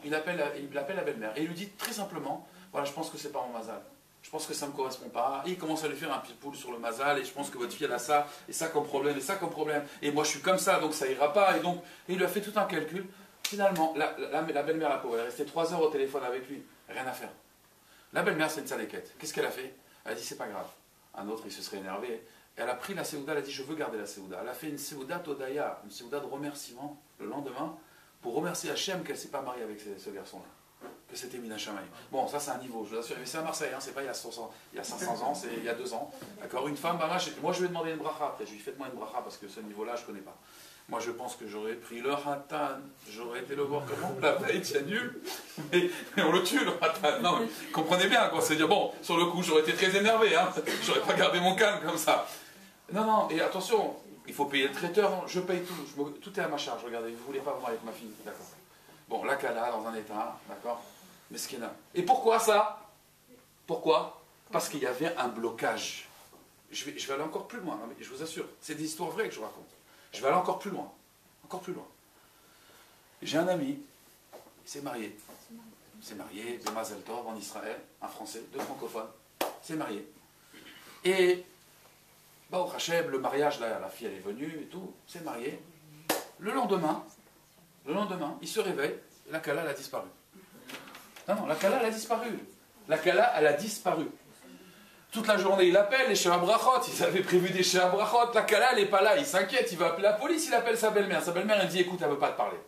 il appelle la belle-mère et il lui dit très simplement, voilà, je pense que c'est pas mon mazal. Je pense que ça ne me correspond pas. Et il commence à lui faire un pitbull sur le mazal, et je pense que votre fille elle a ça, et ça comme problème, et ça comme problème. Et moi je suis comme ça, donc ça ira pas. Et donc, il lui a fait tout un calcul. Finalement, la belle-mère, la pauvre, elle est restée 3 heures au téléphone avec lui, rien à faire. La belle-mère, c'est une saléquette. Qu'est-ce qu'elle a fait? Elle a dit, c'est pas grave. Un autre, il se serait énervé. Elle a pris la séouda, elle a dit, je veux garder la séouda. Elle a fait une séouda todaya, une séouda de remerciement, le lendemain, pour remercier Hachem qu'elle ne s'est pas mariée avec ce garçon-là. Que c'était Mina Shamayim. Bon, ça c'est un niveau, je vous assure, mais c'est à Marseille, hein, c'est pas il y a 500 ans, c'est il y a 2 ans. D'accord, une femme, moi je vais demander une bracha, après je lui faites-moi une bracha parce que ce niveau-là je ne connais pas. Moi je pense que j'aurais pris le hatan, j'aurais été le voir comment la veille, c'est nul, mais on le tue le hatan. Non, comprenez bien, quoi, c'est dire, bon, sur le coup j'aurais été très énervé, hein, j'aurais pas gardé mon calme comme ça. Non, et attention, il faut payer le traiteur, je paye tout, tout est à ma charge, regardez, vous ne voulez pas voir avec ma fille, d'accord. Bon, la Kala dans un état, d'accord, mesquina. Et pourquoi ça? Pourquoi? Parce qu'il y avait un blocage. Je vais aller encore plus loin, non, mais je vous assure, c'est des histoires vraies que je raconte. Je vais aller encore plus loin. Encore plus loin. J'ai un ami, il s'est marié. Il s'est marié, de Mazel Tov, en Israël, un Français, deux francophones. Il s'est marié. Et, bah, au Hachem, le mariage, là, la fille, elle est venue et tout, s'est marié. Le lendemain, il se réveille, et la Kala, elle a disparu. Non, la Kala, elle a disparu. La Kala, elle a disparu. Toute la journée, il appelle les Sheva Brachot, ils avaient prévu des Sheva Brachot, la Kala, elle n'est pas là, il s'inquiète, il va appeler la police, il appelle sa belle-mère. Sa belle-mère, elle dit, écoute, elle ne veut pas te parler.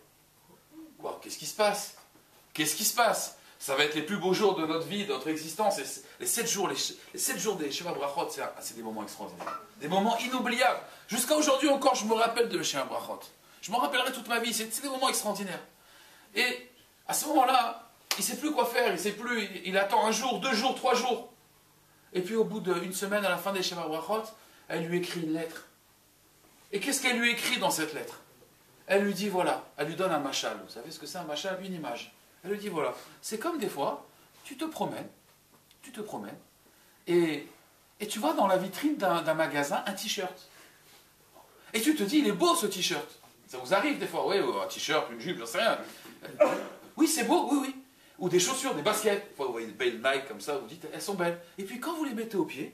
Quoi? Qu'est-ce qui se passe? Qu'est-ce qui se passe? Ça va être les plus beaux jours de notre vie, de notre existence. Et les 7 jours des Sheva Brachot, c'est des moments extraordinaires. Des moments inoubliables. Jusqu'à aujourd'hui encore, je me rappelle de le Sheva Brachot. Je m'en rappellerai toute ma vie. C'est des moments extraordinaires. Et à ce moment-là, il ne sait plus quoi faire. Il sait plus. Il attend un jour, 2 jours, 3 jours. Et puis au bout d'une semaine, à la fin des Sheva Brachot, elle lui écrit une lettre. Et qu'est-ce qu'elle lui écrit dans cette lettre? Elle lui dit voilà, elle lui donne un machal. Vous savez ce que c'est un machal? Une image. Elle lui dit voilà, c'est comme des fois, tu te promènes, et tu vois dans la vitrine d'un magasin un t-shirt. Et tu te dis, il est beau ce t-shirt. Ça vous arrive des fois, oui, un t-shirt, une jupe, j'en sais rien. Oui, c'est beau, oui, oui. Ou des chaussures, des baskets. Vous voyez une belle Nike comme ça, vous dites, elles sont belles. Et puis quand vous les mettez au pied,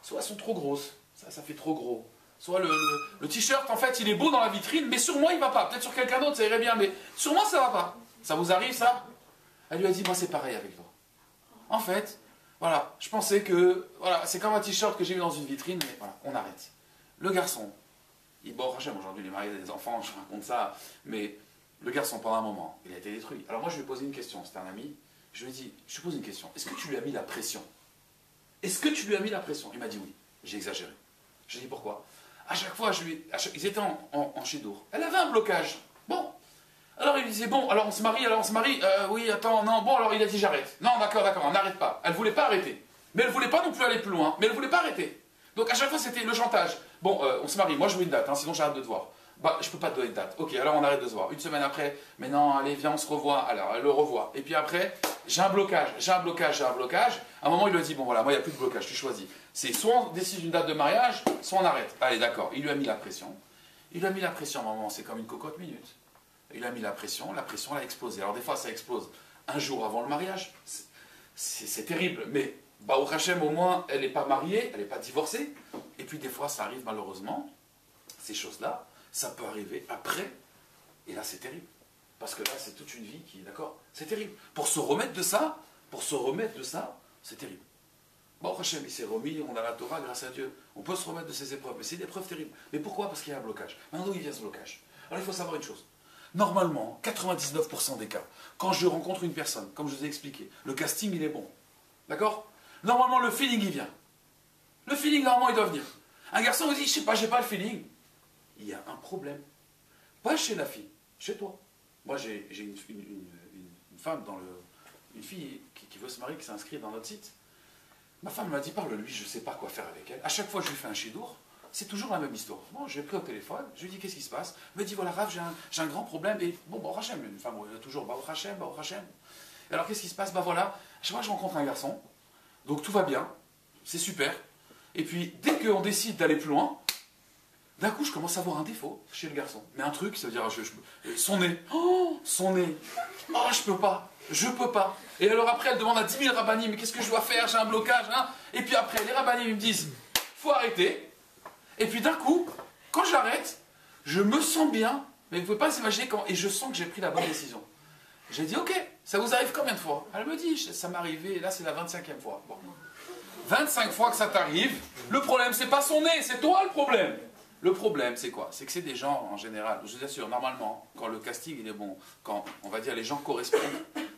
soit elles sont trop grosses, ça fait trop gros. Soit le t-shirt, en fait, il est beau dans la vitrine, mais sur moi, il ne va pas. Peut-être sur quelqu'un d'autre, ça irait bien, mais sur moi, ça ne va pas. Ça vous arrive, ça? Elle lui a dit, moi, c'est pareil avec toi. En fait, voilà, je pensais que, voilà, c'est comme un t-shirt que j'ai vu dans une vitrine, mais voilà, on arrête. Le garçon, bon, aujourd'hui, il est marié, il a des enfants, je raconte ça, mais le garçon, pendant un moment, il a été détruit. Alors moi, je lui ai posé une question, c'était un ami, je lui ai dit, je te pose une question, est-ce que tu lui as mis la pression? Est-ce que tu lui as mis la pression? Il m'a dit oui, j'ai exagéré. Je lui ai dit pourquoi? À chaque fois, ils étaient en Chidour. Elle avait un blocage. Bon. Alors il disait, bon, alors on se marie, oui, attends, non, bon, alors il a dit j'arrête. Non, d'accord, on n'arrête pas. Elle ne voulait pas arrêter. Mais elle ne voulait pas non plus aller plus loin, mais elle ne voulait pas arrêter. Donc à chaque fois, c'était le chantage. Bon, on se marie, moi je veux une date, hein, sinon j'arrête de te voir. Bah, je ne peux pas te donner de date. Ok, alors on arrête de se voir. Une semaine après, mais non, allez, viens, on se revoit. Alors elle le revoit. Et puis après, j'ai un blocage. À un moment, il lui a dit, bon voilà, moi il n'y a plus de blocage, tu choisis. C'est soit on décide une date de mariage, soit on arrête. Allez, d'accord. Il lui a mis la pression. À un moment, c'est comme une cocotte minute. Il a mis la pression elle a explosé. Alors des fois, ça explose un jour avant le mariage. C'est terrible, mais Baruch Hashem, au moins, elle n'est pas mariée, elle n'est pas divorcée. Et puis des fois, ça arrive malheureusement, ces choses-là, ça peut arriver après. Et là, c'est terrible. Parce que là, c'est toute une vie qui est d'accord. C'est terrible. Pour se remettre de ça, c'est terrible. Baruch Hashem, il s'est remis, on a la Torah, grâce à Dieu. On peut se remettre de ces épreuves, mais c'est des épreuves terribles. Mais pourquoi? Parce qu'il y a un blocage. Maintenant, d'où il vient ce blocage? Alors, il faut savoir une chose. Normalement, 99% des cas, quand je rencontre une personne, comme je vous ai expliqué, le casting, il est bon. D'accord? Normalement, le feeling, il vient. Le feeling, normalement, il doit venir. Un garçon vous dit, je sais pas, j'ai pas le feeling. Il y a un problème. Pas chez la fille, chez toi. Moi, j'ai une femme, une fille qui veut se marier, qui s'inscrit dans notre site. Ma femme m'a dit, parle-lui, je ne sais pas quoi faire avec elle. À chaque fois que je lui fais un chidour, c'est toujours la même histoire. Bon, je l'ai pris au téléphone, je lui dis, qu'est-ce qui se passe? Elle me dit, voilà, Rav, j'ai un grand problème. Et bon, Baruch Hashem, une femme, toujours Baruch Hashem. Et alors, qu'est-ce qui se passe? Bah voilà, à chaque fois je rencontre un garçon, donc tout va bien, c'est super. Et puis, dès qu'on décide d'aller plus loin, d'un coup, je commence à voir un défaut chez le garçon. Mais un truc, ça veut dire, son nez. Oh, son nez. Oh, je peux pas. Et alors après, elle demande à 10 000 rabbinim, mais qu'est-ce que je dois faire? J'ai un blocage. Hein. Et puis après, les rabbinim me disent, faut arrêter. Et puis d'un coup, quand j'arrête, je me sens bien. Mais vous ne pouvez pas s'imaginer comment. Et je sens que j'ai pris la bonne décision. J'ai dit, ok, ça vous arrive combien de fois? Elle me dit, ça m'est arrivé, là c'est la 25e fois. Bon. 25 fois que ça t'arrive, le problème, c'est pas son nez, c'est toi le problème. Le problème, c'est quoi? C'est que c'est des gens, en général, je vous assure, normalement, quand le casting il est bon, quand, on va dire, les gens correspondent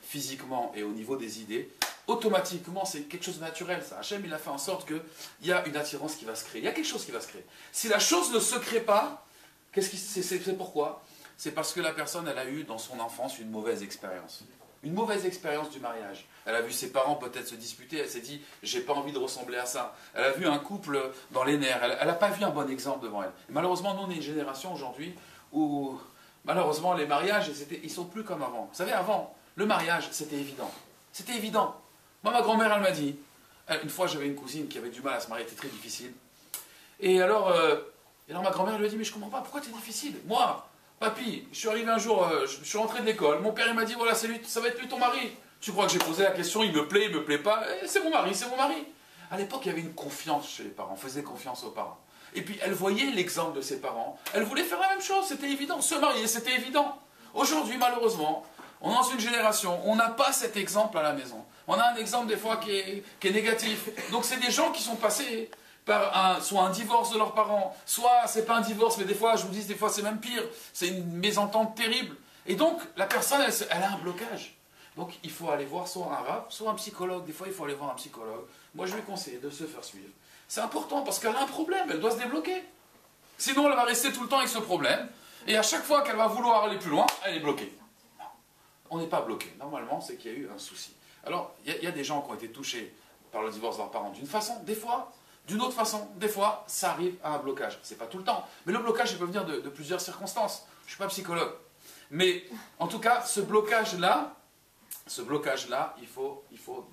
physiquement et au niveau des idées, automatiquement, c'est quelque chose de naturel, ça. Hachem, il a fait en sorte qu'il y a une attirance qui va se créer. Il y a quelque chose qui va se créer. Si la chose ne se crée pas, c'est pourquoi? C'est parce que la personne, elle a eu, dans son enfance, une mauvaise expérience. Une mauvaise expérience du mariage. Elle a vu ses parents peut-être se disputer, elle s'est dit, j'ai pas envie de ressembler à ça. Elle a vu un couple dans les nerfs, elle n'a pas vu un bon exemple devant elle. Et malheureusement, nous, on est une génération aujourd'hui où, malheureusement, les mariages, ils sont plus comme avant. Vous savez, avant, le mariage, c'était évident. C'était évident. Moi, ma grand-mère, elle m'a dit, une fois j'avais une cousine qui avait du mal à se marier, c'était très difficile. Et alors ma grand-mère lui a dit, mais je comprends pas, pourquoi c'est difficile? Moi, papy, je suis arrivé un jour, je suis rentré de l'école, mon père il m'a dit, voilà, c'est lui, ça va être lui ton mari. Tu crois que j'ai posé la question, il me plaît pas, c'est mon mari, c'est mon mari. À l'époque, il y avait une confiance chez les parents, on faisait confiance aux parents. Et puis, elle voyait l'exemple de ses parents, elle voulait faire la même chose, c'était évident, se marier, c'était évident. Aujourd'hui, malheureusement, on est dans une génération, on n'a pas cet exemple à la maison. On a un exemple des fois qui est négatif. Donc, c'est des gens qui sont passés par soit un divorce de leurs parents, soit c'est pas un divorce, mais des fois, je vous dis, des fois c'est même pire, c'est une mésentente terrible. Et donc, la personne, elle a un blocage. Donc, il faut aller voir soit un rab, soit un psychologue. Des fois, il faut aller voir un psychologue. Moi, je lui conseille de se faire suivre. C'est important parce qu'elle a un problème, elle doit se débloquer. Sinon, elle va rester tout le temps avec ce problème. Et à chaque fois qu'elle va vouloir aller plus loin, elle est bloquée. Non, on n'est pas bloqué. Normalement, c'est qu'il y a eu un souci. Alors, il y a des gens qui ont été touchés par le divorce de leurs parents d'une façon, des fois, d'une autre façon. Des fois, ça arrive à un blocage. C'est pas tout le temps. Mais le blocage, il peut venir de plusieurs circonstances. Je ne suis pas psychologue. Mais, en tout cas, ce blocage-là, il faut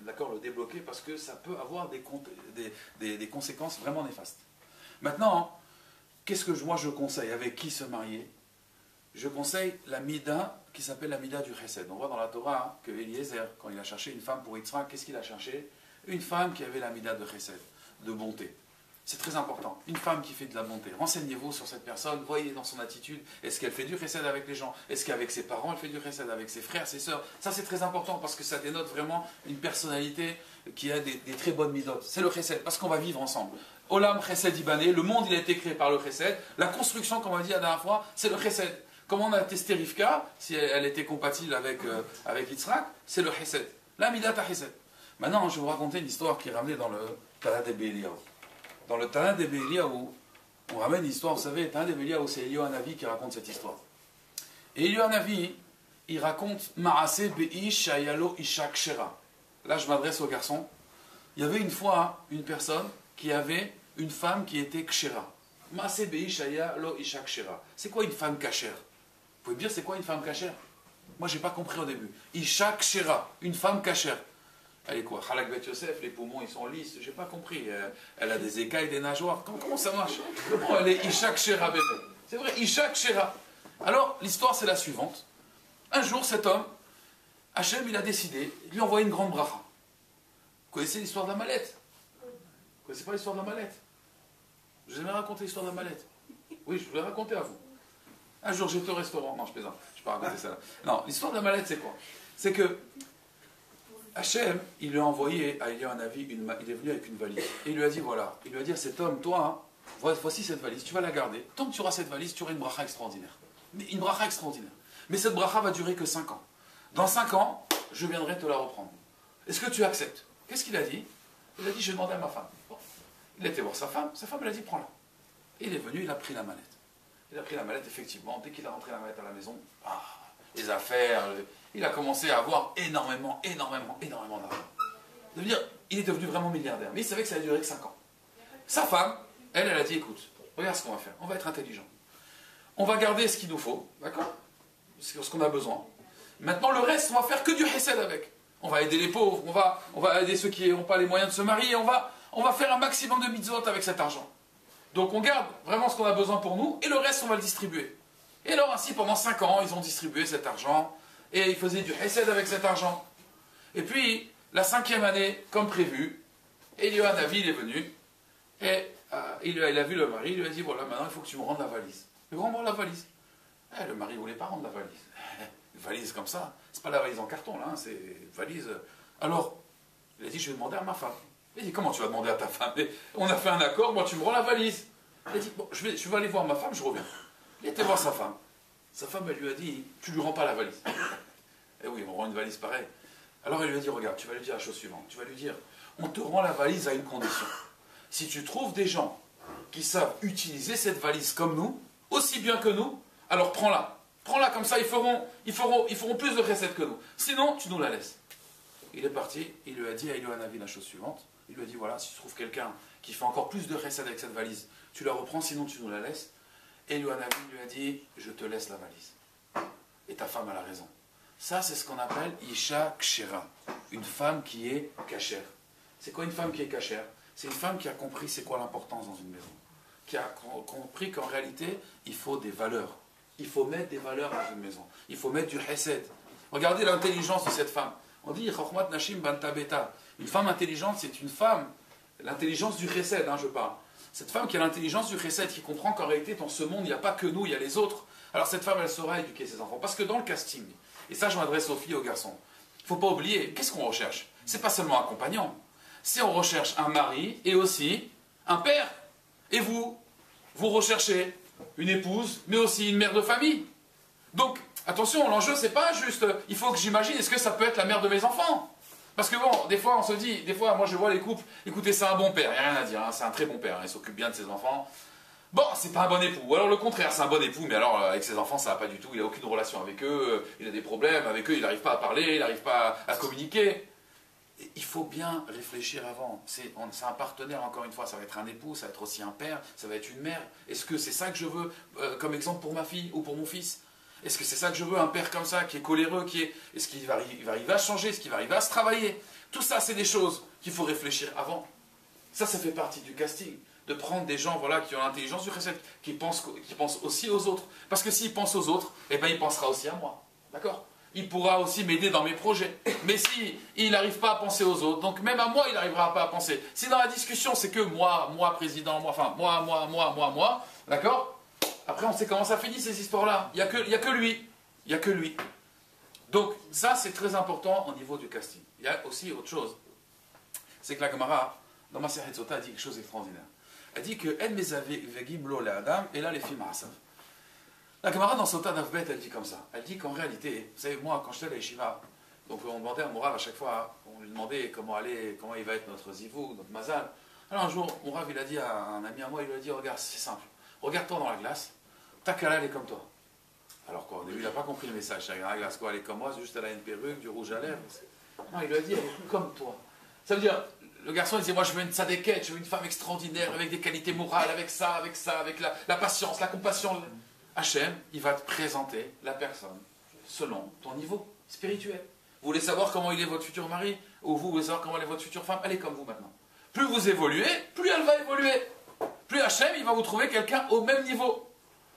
d'accord, le débloquer parce que ça peut avoir des conséquences vraiment néfastes. Maintenant, qu'est-ce que moi je conseille? Avec qui se marier? Je conseille la mida qui s'appelle la mida du chesed. On voit dans la Torah que Eliezer, quand il a cherché une femme pour Yitzhak, qu'est-ce qu'il a cherché? Une femme qui avait la mida de chesed, de bonté. C'est très important. Une femme qui fait de la bonté. Renseignez-vous sur cette personne, voyez dans son attitude, est-ce qu'elle fait du chesed avec les gens? Est-ce qu'avec ses parents, elle fait du chesed avec ses frères, ses sœurs? Ça, c'est très important parce que ça dénote vraiment une personnalité qui a des très bonnes midotes. C'est le chesed, parce qu'on va vivre ensemble. Olam chesed ibané, le monde il a été créé par le chesed. La construction, comme on a dit la dernière fois, c'est le chesed. Comme on a testé Rivka, si elle était compatible avec Yitzhak, c'est le chesed. La midat à chesed. Maintenant, je vais vous raconter une histoire qui est ramenée dans le Tana de Béliaou. Dans le Tana de Béliaou, on ramène l'histoire, vous savez, le Tana de Béliaou, c'est Eliyahu Hanavi qui raconte cette histoire. Et Eliyahu Hanavi, il raconte Maaseh Beish Shayalo Isha Kshera. Là, je m'adresse aux garçons. Il y avait une fois une personne qui avait une femme qui était Kshera. Maaseh Beish Shayalo Isha Kshera. C'est quoi une femme kashère? Vous pouvez me dire c'est quoi une femme kashère? Moi, je n'ai pas compris au début. Isha Kshera, une femme kashère. Elle est quoi? Khalak Bet Yosef, les poumons ils sont lisses, j'ai pas compris. Elle a des écailles, des nageoires. Comment ça marche? Comment elle est Isha Kshera bébé? C'est vrai, Isha Kshera. Alors, l'histoire c'est la suivante. Un jour, cet homme, Hachem, il a décidé de lui envoyer une grande bracha. Vous connaissez l'histoire de la mallette? Vous connaissez pas l'histoire de la mallette? Je vous ai jamais raconté l'histoire de la mallette. Oui, je vous l'ai raconté à vous. Un jour, j'étais au restaurant. Non, je plaisante. Je ne vais pas raconter ça. Non, l'histoire de la mallette, c'est quoi? C'est que Hachem, il lui a envoyé à Eliyahu Hanavi, il est venu avec une valise. Et il lui a dit, voilà, il lui a dit à cet homme, toi, hein, voici cette valise, tu vas la garder. Tant que tu auras cette valise, tu auras une bracha extraordinaire. Mais une bracha extraordinaire. Mais cette bracha va durer que 5 ans. Dans 5 ans, je viendrai te la reprendre. Est-ce que tu acceptes? Qu'est-ce qu'il a dit? Il a dit, je vais demander à ma femme. Bon. Il a été voir sa femme elle a dit, prends-la. Et il est venu, il a pris la mallette. Il a pris la mallette, effectivement. Dès qu'il a rentré la mallette à la maison, les affaires, il a commencé à avoir énormément d'argent. Il est devenu vraiment milliardaire. Mais il savait que ça allait durer que 5 ans. Sa femme, elle a dit, écoute, regarde ce qu'on va faire. On va être intelligent. On va garder ce qu'il nous faut, d'accord? Ce qu'on a besoin. Maintenant, le reste, on va faire que du chesed avec. On va aider les pauvres, on va aider ceux qui n'ont pas les moyens de se marier, on va faire un maximum de mitzvot avec cet argent. Donc on garde vraiment ce qu'on a besoin pour nous, et le reste, on va le distribuer. Et alors ainsi, pendant 5 ans, ils ont distribué cet argent, et ils faisaient du chesed avec cet argent. Et puis, la 5e année, comme prévu, Eliyahu Hanavi, il est venu, et il a vu le mari, il lui a dit, voilà, maintenant il faut que tu me rendes la valise. Il lui rend la valise. Le mari ne voulait pas rendre la valise. Une valise comme ça, c'est pas la valise en carton, là, hein, c'est une valise. Alors, il a dit, je vais demander à ma femme. Il a dit, comment tu vas demander à ta femme? On a fait un accord, moi tu me rends la valise. Il a dit, bon, je vais aller voir ma femme, je reviens. Il était voir sa femme. Sa femme, elle lui a dit, tu lui rends pas la valise. Eh oui, on rend une valise pareille. Alors elle lui a dit, regarde, tu vas lui dire la chose suivante. Tu vas lui dire, on te rend la valise à une condition. Si tu trouves des gens qui savent utiliser cette valise comme nous, aussi bien que nous, alors prends-la. Prends-la comme ça, ils feront plus de recettes que nous. Sinon, tu nous la laisses. Il est parti, il lui a dit à Eliyahu Hanavi la chose suivante. Il lui a dit, voilà, si tu trouves quelqu'un qui fait encore plus de recettes avec cette valise, tu la reprends, sinon tu nous la laisses. Et Eliyahu Hanavi lui a dit, je te laisse la valise. Et ta femme a la raison. Ça, c'est ce qu'on appelle Isha Kshera. une femme qui est cachère. C'est quoi une femme qui est cachère? C'est une femme qui a compris c'est quoi l'importance dans une maison. Qui a compris qu'en réalité, il faut des valeurs. Il faut mettre des valeurs dans une maison. Il faut mettre du hesed. Regardez l'intelligence de cette femme. On dit Chokhmat Nashim Bantabeta. Une femme intelligente, c'est une femme, l'intelligence du chesed, je parle. Cette femme qui a l'intelligence du chesed, qui comprend qu'en réalité, dans ce monde, il n'y a pas que nous, il y a les autres. Alors cette femme, elle saura éduquer ses enfants. Parce que dans le casting, et ça je m'adresse aux filles et aux garçons, il ne faut pas oublier, qu'est-ce qu'on recherche? C'est pas seulement un compagnon. C'est on recherche un mari et aussi un père. Et vous recherchez une épouse, mais aussi une mère de famille. Donc, attention, l'enjeu, c'est pas juste, il faut que j'imagine, est-ce que ça peut être la mère de mes enfants? Parce que bon, des fois, on se dit, des fois, moi je vois les couples, écoutez, c'est un bon père, il n'y a rien à dire, c'est un très bon père, il s'occupe bien de ses enfants. Bon, c'est pas un bon époux. Ou alors le contraire, c'est un bon époux, mais alors avec ses enfants, ça va pas du tout, il n'a aucune relation avec eux, il a des problèmes avec eux, il n'arrive pas à parler, il n'arrive pas à communiquer. Il faut bien réfléchir avant. C'est un partenaire, encore une fois, ça va être un époux, ça va être aussi un père, ça va être une mère. Est-ce que c'est ça que je veux comme exemple pour ma fille ou pour mon fils? Est-ce que c'est ça que je veux, un père comme ça, qui est coléreux, est-ce qu'il va arriver à changer, est-ce qu'il va arriver à se travailler? Tout ça, c'est des choses qu'il faut réfléchir avant. Ça fait partie du casting. De prendre des gens voilà, qui ont l'intelligence du chesed, qui pensent aussi aux autres. Parce que s'il pense aux autres, eh ben, il pensera aussi à moi. D'accord? Il pourra aussi m'aider dans mes projets. Mais si il n'arrive pas à penser aux autres, donc même à moi, il n'arrivera pas à penser. Si dans la discussion, c'est que moi, président, moi, d'accord? Après, on sait comment ça finit, ces histoires-là. Il n'y a que lui. Il n'y a que lui. Donc, ça, c'est très important au niveau du casting. Il y a aussi autre chose. C'est que la Gemara, dans ma Masechet Sota, a dit quelque chose d'extraordinaire. Elle dit que En Mezavegim Lo Le'Adam, et là, les filles Ma'asav. La Gemara dans Sota d'Avbet, elle dit comme ça. Elle dit qu'en réalité, vous savez, moi, quand j'étais à la Yeshiva, donc on demandait à Mourav à chaque fois, on lui demandait comment il va être notre zivou, notre mazal. Alors un jour, Mourav, il a dit à un ami à moi, il lui a dit, regarde, c'est simple, regarde-toi dans la glace, ta Kala, elle est comme toi. Alors quoi, au début, il n'a pas compris le message. Dans la glace, quoi, elle est comme moi, juste elle a une perruque, du rouge à lèvres. Non, il lui a dit, elle est comme toi. Ça veut dire, le garçon, il disait, moi, je veux une tzadéket, je veux une femme extraordinaire, avec des qualités morales, avec ça, avec la patience, la compassion. Hachem, il va te présenter la personne selon ton niveau spirituel. Vous voulez savoir comment il est votre futur mari, ou vous voulez savoir comment elle est votre future femme, elle est comme vous maintenant. Plus vous évoluez, plus elle va évoluer. Plus Hachem, il va vous trouver quelqu'un au même niveau.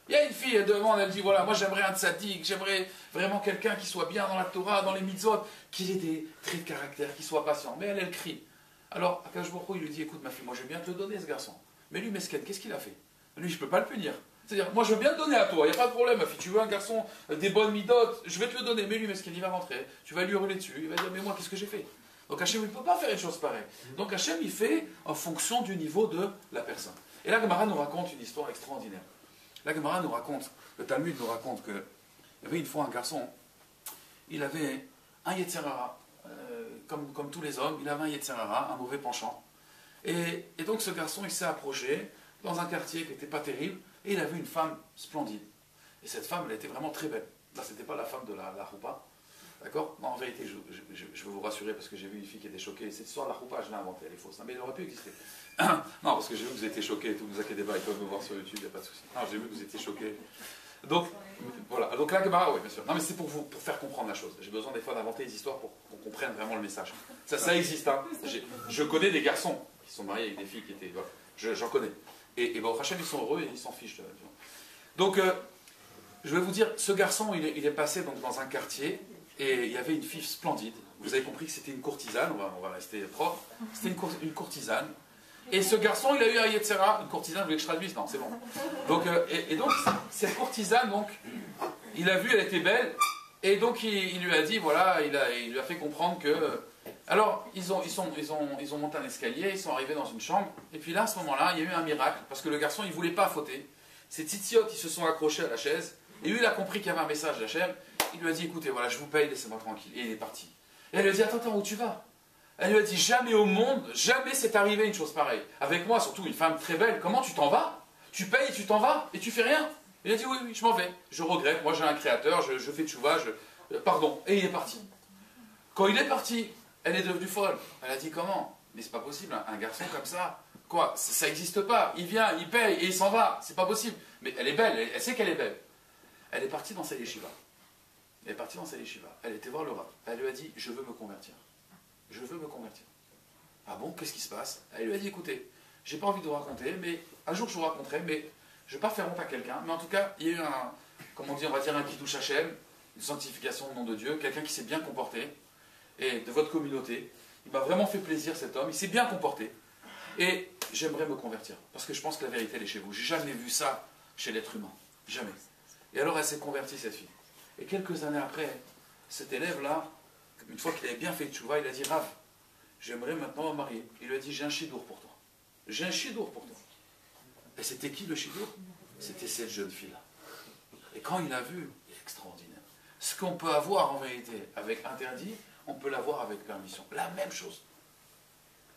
Il y a une fille, elle demande, elle dit, voilà, moi j'aimerais un tzaddik, j'aimerais vraiment quelqu'un qui soit bien dans la Torah, dans les mitzvot, qui ait des traits de caractère, qui soit patient. Mais elle crie. Alors, Akash Baruch Hu, il lui dit, écoute ma fille, moi je veux bien te le donner ce garçon. Mais lui, Mesken, qu'est-ce qu'il a fait? Lui, je ne peux pas le punir. C'est-à-dire, moi je veux bien le donner à toi, il n'y a pas de problème, ma fille, tu veux un garçon, des bonnes midotes, je vais te le donner, mais lui, Mesken, il va rentrer, tu vas lui hurler dessus, il va dire, mais moi, qu'est-ce que j'ai fait? Donc Hachem, il ne peut pas faire une chose pareille. Donc Hachem, il fait en fonction du niveau de la personne. Et là, Gemara nous raconte une histoire extraordinaire. La Gemara nous raconte, le Talmud nous raconte qu'il y avait une fois un garçon, il avait un Yetzer Hara, comme tous les hommes, il avait un Yetzer Hara, un mauvais penchant. Et donc ce garçon, il s'est approché dans un quartier qui n'était pas terrible, et il a vu une femme splendide. Et cette femme, elle était vraiment très belle. Là, ce n'était pas la femme de la roupa. D'accord? Non, en vérité, je veux vous rassurer, parce que j'ai vu une fille qui était choquée. Cette histoire de la roupa, je l'ai inventée, elle est fausse. Non, mais elle aurait pu exister. Non, parce que j'ai vu que vous étiez choqués et tout, ne vous inquiétez pas, ils peuvent me voir sur YouTube, il n'y a pas de souci. Non, j'ai vu que vous étiez choqués. Donc, voilà. Donc la Gemara, oui, bien sûr. Non, mais c'est pour faire comprendre la chose. J'ai besoin des fois d'inventer des histoires pour qu'on comprenne vraiment le message. Ça existe, hein. Je connais des garçons qui sont mariés avec des filles qui étaient... Voilà. J'en connais. Et bon, Hachem, ils sont heureux et ils s'en fichent. Donc, je vais vous dire, ce garçon, il est passé donc, dans un quartier et il y avait une fille splendide. Vous avez compris que c'était une courtisane, on va rester propre. C'était une courtisane. Et ce garçon, il a eu un Yetzer Hara, une courtisane, vous voulez que je traduise? Non, c'est bon. Donc, et donc, cette courtisane, donc, il a vu, elle était belle, et donc il lui a dit, voilà, il lui a fait comprendre que... Alors, ils ont monté un escalier, ils sont arrivés dans une chambre, et puis là, à ce moment-là, il y a eu un miracle, parce que le garçon, il ne voulait pas fauter. Ces titiotes, ils se sont accrochés à la chaise, et lui, il a compris qu'il y avait un message d'Hachem, il lui a dit, écoutez, voilà, je vous paye, laissez-moi tranquille. Et il est parti. Et elle lui a dit, attends, où tu vas? Elle lui a dit, jamais au monde, jamais c'est arrivé une chose pareille. Avec moi, surtout une femme très belle, comment tu t'en vas? Tu payes et tu t'en vas, et tu fais rien? Il a dit, oui, je m'en vais, je regrette, moi j'ai un créateur, je fais tchouva, pardon. Et il est parti. Quand il est parti, elle est devenue folle. Elle a dit, comment? Mais c'est pas possible, un garçon comme ça, quoi, ça n'existe pas. Il vient, il paye et il s'en va, c'est pas possible. Mais elle est belle, elle sait qu'elle est belle. Elle est partie dans sa yeshiva. Elle est partie dans sa yeshiva. Elle était voir le Rav. Elle lui a dit, je veux me convertir. je veux me convertir. Ah bon, qu'est-ce qui se passe? Elle lui a dit, écoutez, j'ai pas envie de vous raconter, mais un jour je vous raconterai, mais je ne vais pas faire honte à quelqu'un, mais en tout cas, il y a eu un, comment on dit, on va dire un Kiddush Hashem, une sanctification au nom de Dieu, quelqu'un qui s'est bien comporté, et de votre communauté. Il m'a vraiment fait plaisir cet homme, il s'est bien comporté. Et j'aimerais me convertir, parce que je pense que la vérité elle est chez vous. J'ai jamais vu ça chez l'être humain, jamais. Et alors elle s'est convertie cette fille. Et quelques années après, cet élève-là, une fois qu'il avait bien fait tchouva, il a dit Rav, j'aimerais maintenant me marier. Il lui a dit j'ai un chidour pour toi. J'ai un chidour pour toi. Et c'était qui le chidour? C'était cette jeune fille-là. Et quand il a vu, il est extraordinaire. Ce qu'on peut avoir en vérité avec interdit, on peut l'avoir avec permission. La même chose.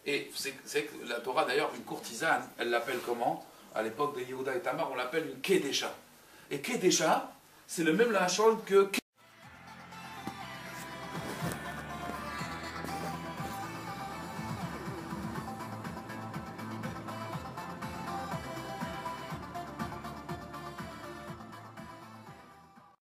Et c'est que la Torah, d'ailleurs, une courtisane, elle l'appelle comment? À l'époque de Yehuda et Tamar, on l'appelle une Kedesha. Et Kedesha, c'est le même lachon que